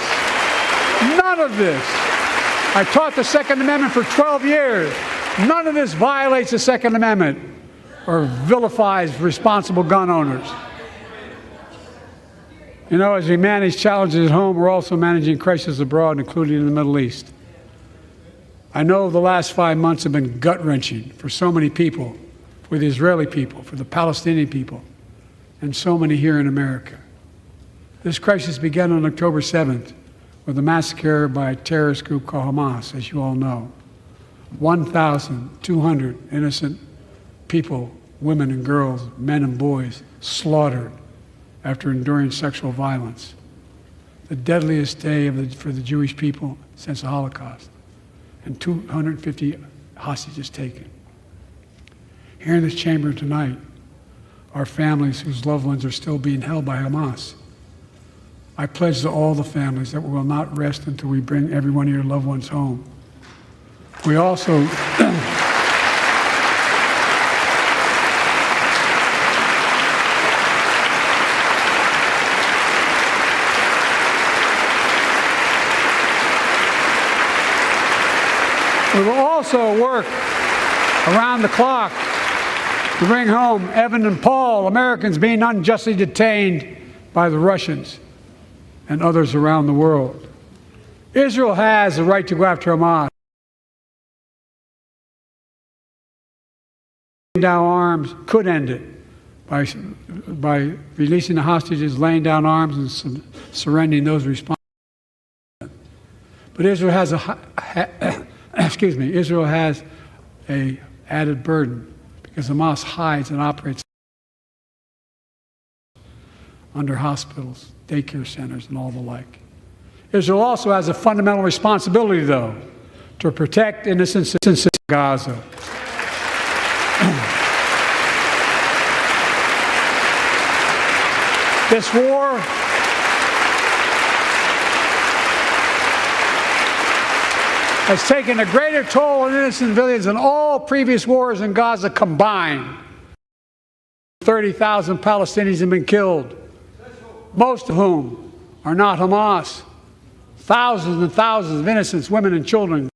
I taught the Second Amendment for 12 years. None of this violates the Second Amendment or vilifies responsible gun owners. You know, as we manage challenges at home, we're also managing crises abroad, including in the Middle East. I know the last 5 months have been gut-wrenching for so many people, for the Israeli people, for the Palestinian people, and so many here in America. This crisis began on October 7th with a massacre by a terrorist group called Hamas, as you all know. 1,200 innocent people, women and girls, men and boys, slaughtered after enduring sexual violence. The deadliest day for the Jewish people since the Holocaust, and 250 hostages taken. Here in this chamber tonight are families whose loved ones are still being held by Hamas. I pledge to all the families that we will not rest until we bring every one of your loved ones home. We also we will also work around the clock to bring home Evan and Paul, Americans being unjustly detained by the Russians and others around the world. Israel has the right to go after Hamas. Down arms could end it by releasing the hostages, laying down arms, and surrendering those responsible. But Israel has Israel has a added burden because Hamas hides and operates under hospitals, daycare centers, and all the like. Israel also has a fundamental responsibility, though, to protect innocent citizens in Gaza. This war has taken a greater toll on innocent civilians than all previous wars in Gaza combined. 30,000 Palestinians have been killed, most of whom are not Hamas. Thousands and thousands of innocent women and children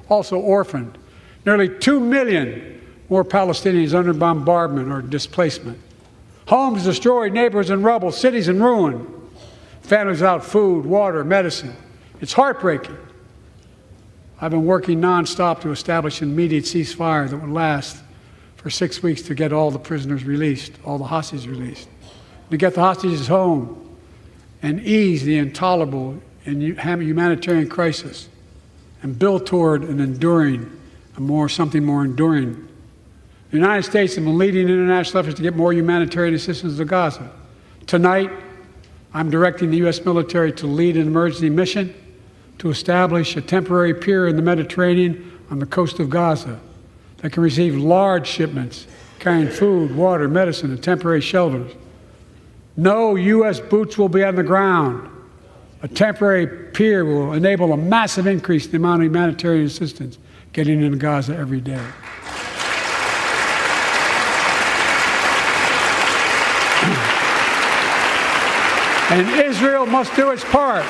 also orphaned. Nearly 2 million more Palestinians under bombardment or displacement. Homes destroyed, neighborhoods in rubble, cities in ruin, families without food, water, medicine. It's heartbreaking. I've been working nonstop to establish an immediate ceasefire that would last for 6 weeks to get all the prisoners released, all the hostages released, to get the hostages home and ease the intolerable and humanitarian crisis and build toward an enduring, something more enduring. The United States has been leading international efforts to get more humanitarian assistance to Gaza. Tonight, I'm directing the U.S. military to lead an emergency mission to establish a temporary pier in the Mediterranean on the coast of Gaza that can receive large shipments carrying food, water, medicine, and temporary shelters. No U.S. boots will be on the ground. A temporary pier will enable a massive increase in the amount of humanitarian assistance getting into Gaza every day. And Israel must do its part.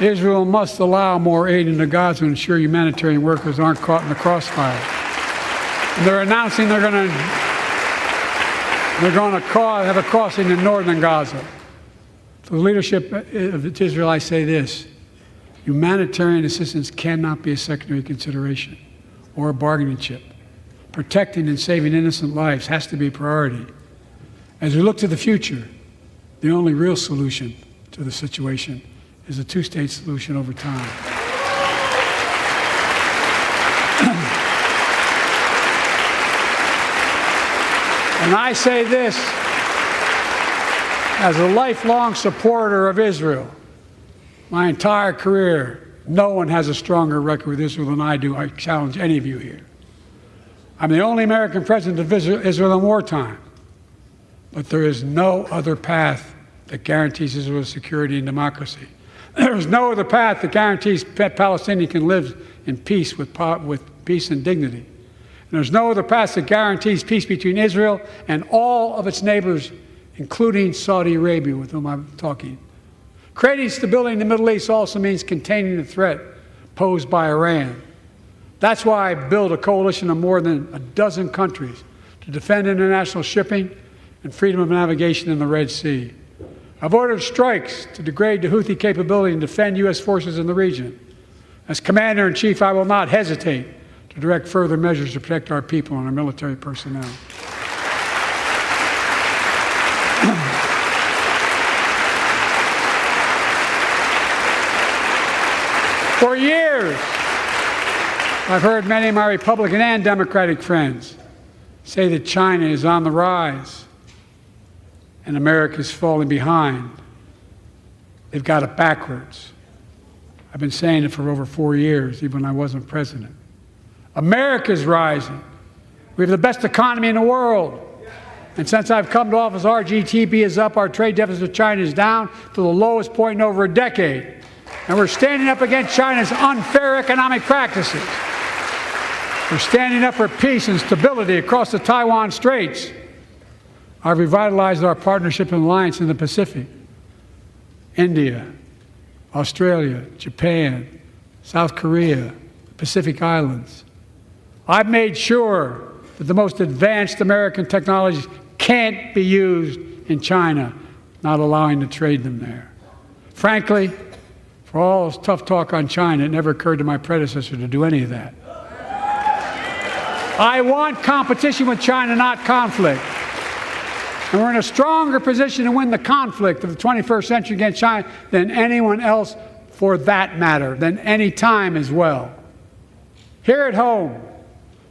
Israel must allow more aid into Gaza to ensure humanitarian workers aren't caught in the crossfire. And they're announcing they're going to have a crossing in northern Gaza. To the leadership of Israel, I say this: humanitarian assistance cannot be a secondary consideration or a bargaining chip. Protecting and saving innocent lives has to be a priority. As we look to the future, the only real solution to the situation is a two-state solution over time. And I say this as a lifelong supporter of Israel. My entire career, no one has a stronger record with Israel than I do. I challenge any of you here. I'm the only American president of Israel in wartime. But there is no other path that guarantees Israel's security and democracy. There is no other path that guarantees Palestinians can live in peace with peace and dignity. And there's no other path that guarantees peace between Israel and all of its neighbors, including Saudi Arabia, with whom I'm talking. Creating stability in the Middle East also means containing the threat posed by Iran. That's why I built a coalition of more than a dozen countries to defend international shipping and freedom of navigation in the Red Sea. I've ordered strikes to degrade the Houthi capability and defend U.S. forces in the region. As Commander-in-Chief, I will not hesitate to direct further measures to protect our people and our military personnel. For years, I've heard many of my Republican and Democratic friends say that China is on the rise and America is falling behind. They've got it backwards. I've been saying it for over 4 years, even when I wasn't president. America's rising. We have the best economy in the world. And since I've come to office, our GDP is up, our trade deficit with China is down to the lowest point in over a decade. And we're standing up against China's unfair economic practices. We're standing up for peace and stability across the Taiwan Straits. I've revitalized our partnership and alliance in the Pacific. India, Australia, Japan, South Korea, the Pacific Islands. I've made sure that the most advanced American technologies can't be used in China, not allowing to trade them there. Frankly, for all this tough talk on China, it never occurred to my predecessor to do any of that. I want competition with China, not conflict. And we're in a stronger position to win the conflict of the 21st century against China than anyone else, for that matter, than any time as well. Here at home,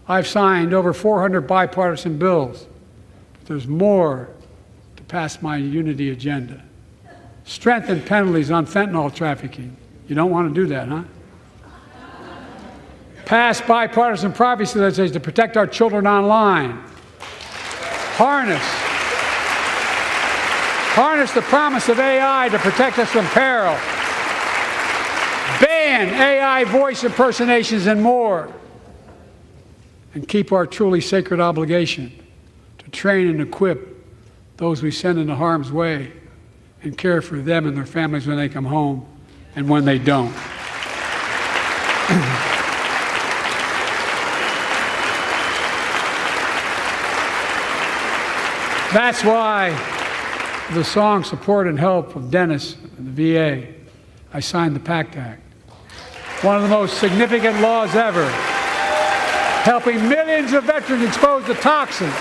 I've signed over 400 bipartisan bills, but there's more to pass my unity agenda. Strengthen penalties on fentanyl trafficking. You don't want to do that, huh? Pass bipartisan privacy legislation to protect our children online. Harness the promise of AI to protect us from peril. Ban AI voice impersonations and more. And keep our truly sacred obligation to train and equip those we send into harm's way and care for them and their families when they come home and when they don't. That's why the song Support and Help of Dennis and the VA, I signed the PACT Act. One of the most significant laws ever, helping millions of veterans exposed to toxins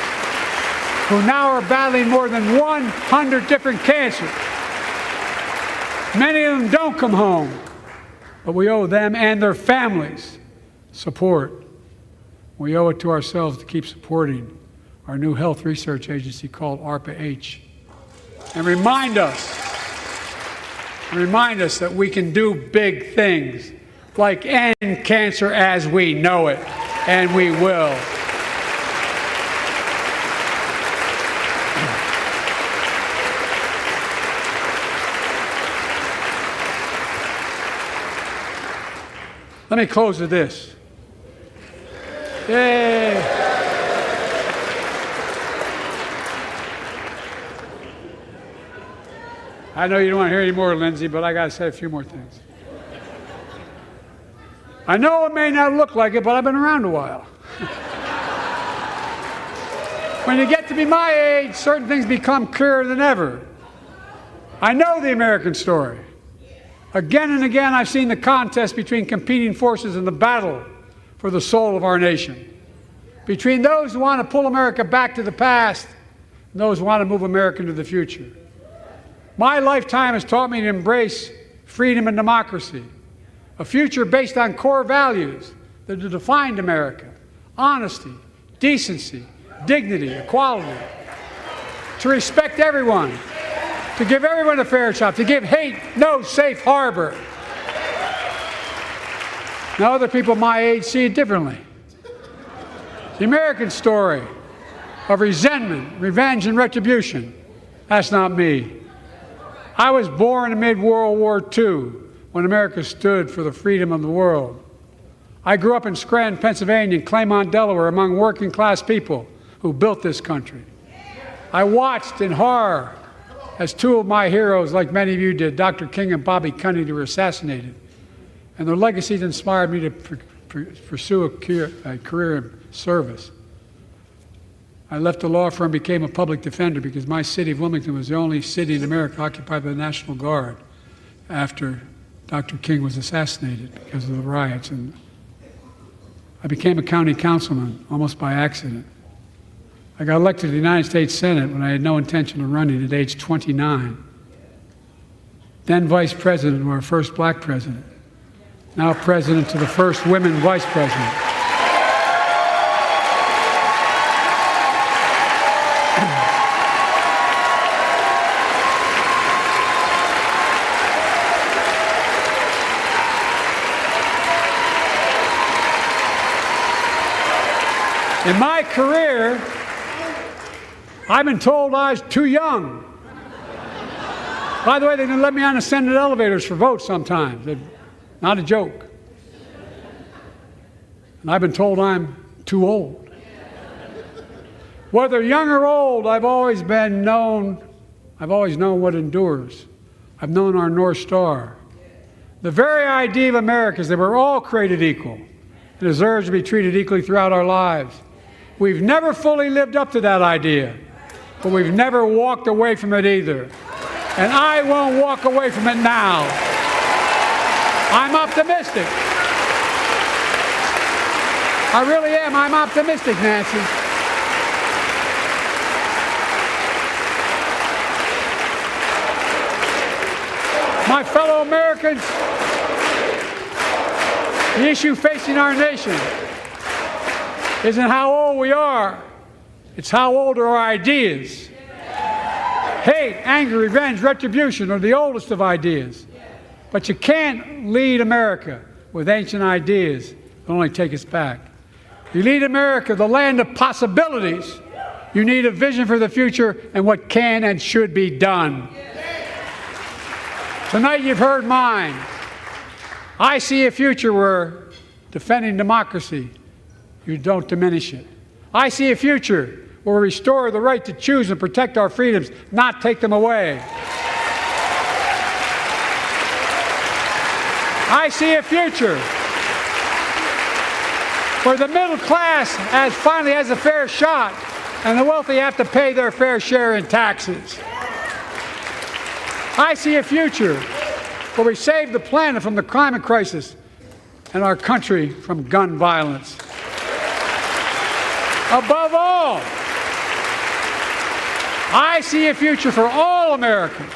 who now are battling more than 100 different cancers. Many of them don't come home, but we owe them and their families support. We owe it to ourselves to keep supporting our new health research agency called ARPA-H, and remind us that we can do big things, like end cancer as we know it, and we will. Let me close with this. Yay! I know you don't want to hear any more, Lindsay, but I got to say a few more things. I know it may not look like it, but I've been around a while. When you get to be my age, certain things become clearer than ever. I know the American story. Again and again, I've seen the contest between competing forces in the battle for the soul of our nation, between those who want to pull America back to the past and those who want to move America into the future. My lifetime has taught me to embrace freedom and democracy, a future based on core values that have defined America: honesty, decency, dignity, equality, to respect everyone, to give everyone a fair shot, to give hate no safe harbor. Now, other people my age see it differently. The American story of resentment, revenge, and retribution, that's not me. I was born amid World War II, when America stood for the freedom of the world. I grew up in Scranton, Pennsylvania, and Claymont, Delaware, among working-class people who built this country. I watched in horror as two of my heroes, like many of you did, Dr. King and Bobby Kennedy, were assassinated. And their legacies inspired me to pursue a career in service. I left the law firm and became a public defender because my city of Wilmington was the only city in America occupied by the National Guard after Dr. King was assassinated because of the riots. And I became a county councilman almost by accident. I got elected to the United States Senate when I had no intention of running at age 29. Then vice president of our first black president. Now president to the first women vice president. In my career, I've been told I was too young. By the way, they didn't let me on the Senate elevators for votes sometimes. Not a joke. And I've been told I'm too old. Whether young or old, I've always known what endures. I've known our North Star. The very idea of America is that we're all created equal and deserves to be treated equally throughout our lives. We've never fully lived up to that idea, but we've never walked away from it either. And I won't walk away from it now. I'm optimistic. I really am. I'm optimistic, Nancy. My fellow Americans, the issue facing our nation isn't how old we are. It's how old are our ideas. Hate, anger, revenge, retribution are the oldest of ideas. But you can't lead America with ancient ideas that only take us back. You lead America, the land of possibilities. You need a vision for the future and what can and should be done. Tonight you've heard mine. I see a future where defending democracy, you don't diminish it. I see a future where we restore the right to choose and protect our freedoms, not take them away. I see a future where the middle class finally has a fair shot and the wealthy have to pay their fair share in taxes. I see a future where we save the planet from the climate crisis and our country from gun violence. Above all, I see a future for all Americans.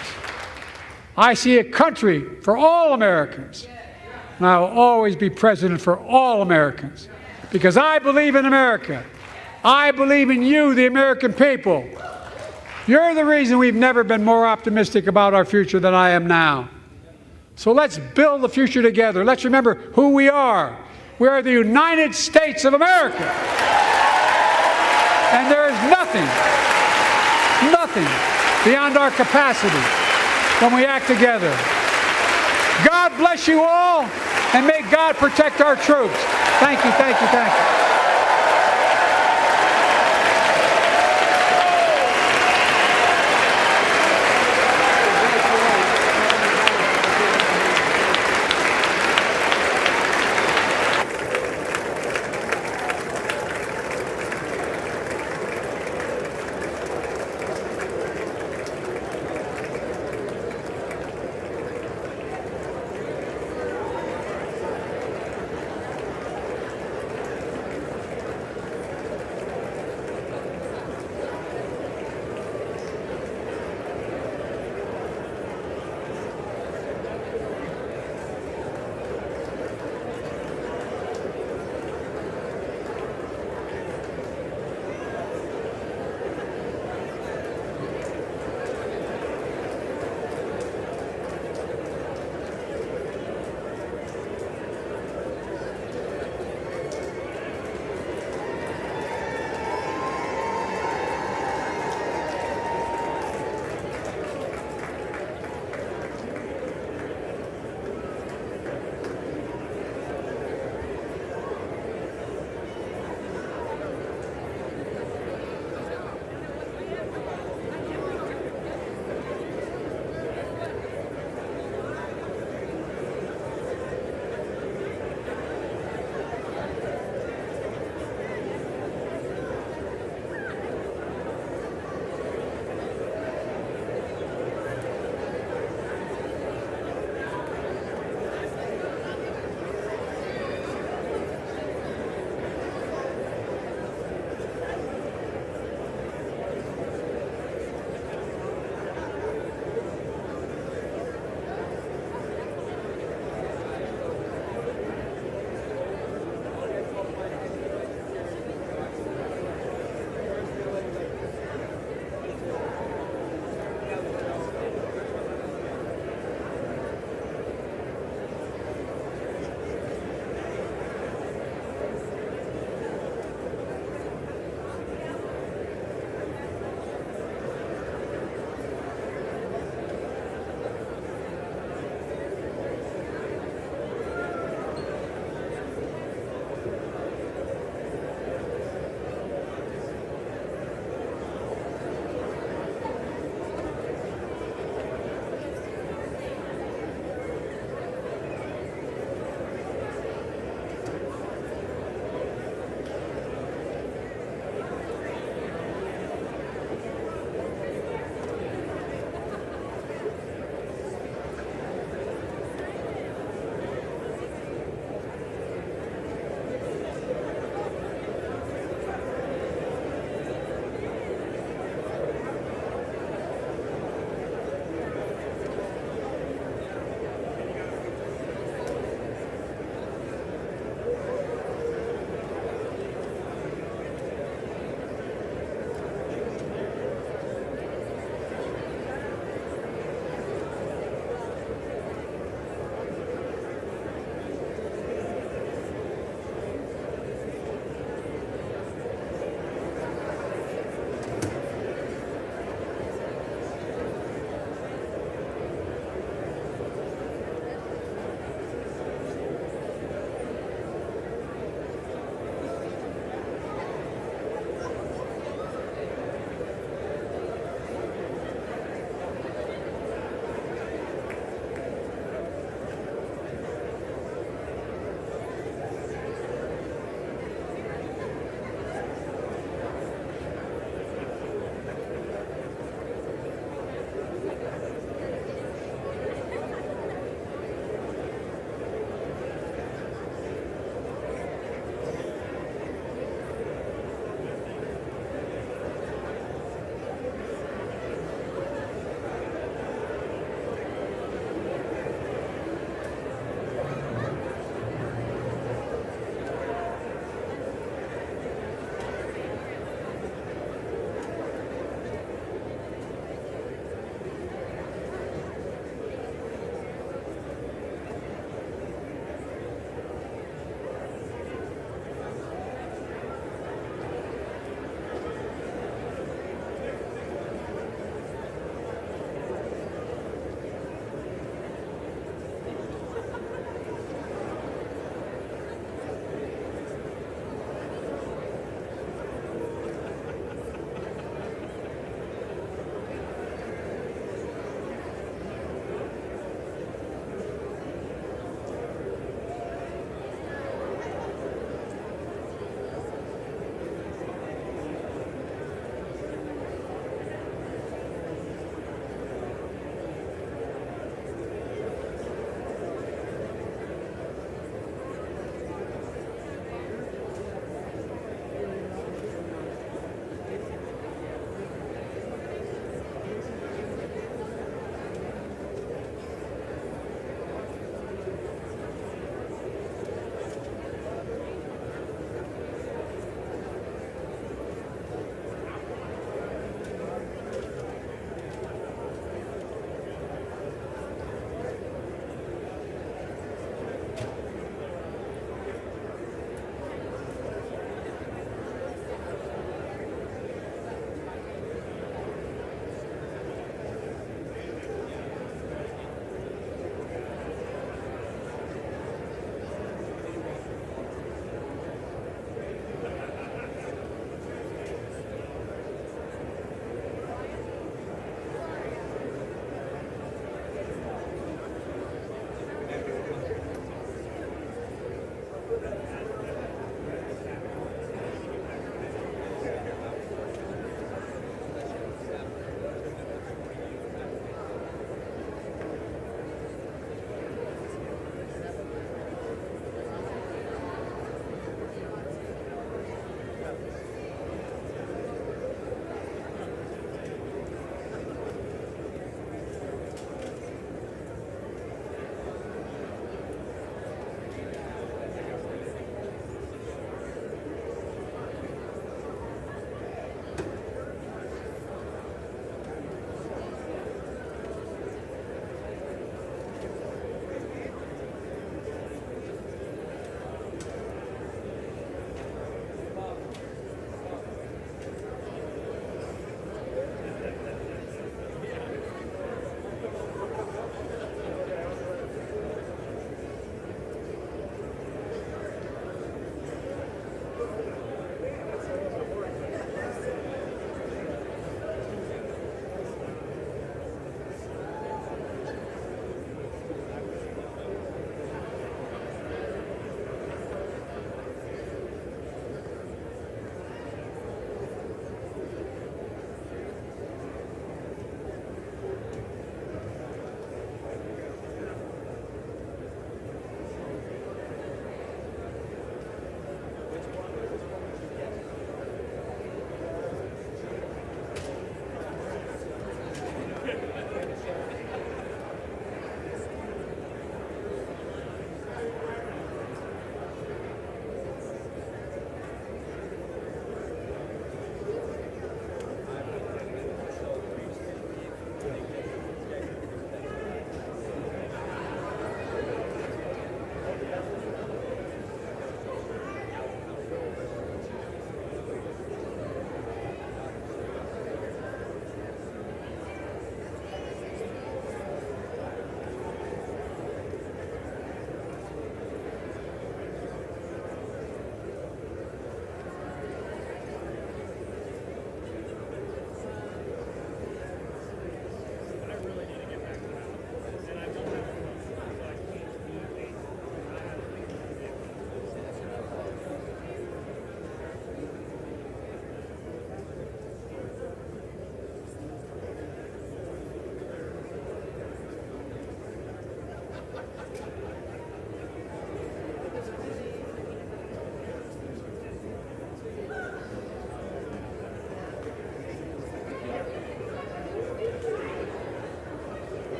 I see a country for all Americans. And I will always be president for all Americans because I believe in America. I believe in you, the American people. You're the reason we've never been more optimistic about our future than I am now. So let's build the future together. Let's remember who we are. We are the United States of America. And there is nothing beyond our capacity when we act together. God bless you all, and may God protect our troops. Thank you, thank you, thank you.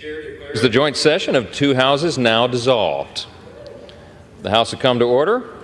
Is the joint session of two houses now dissolved? The House will come to order.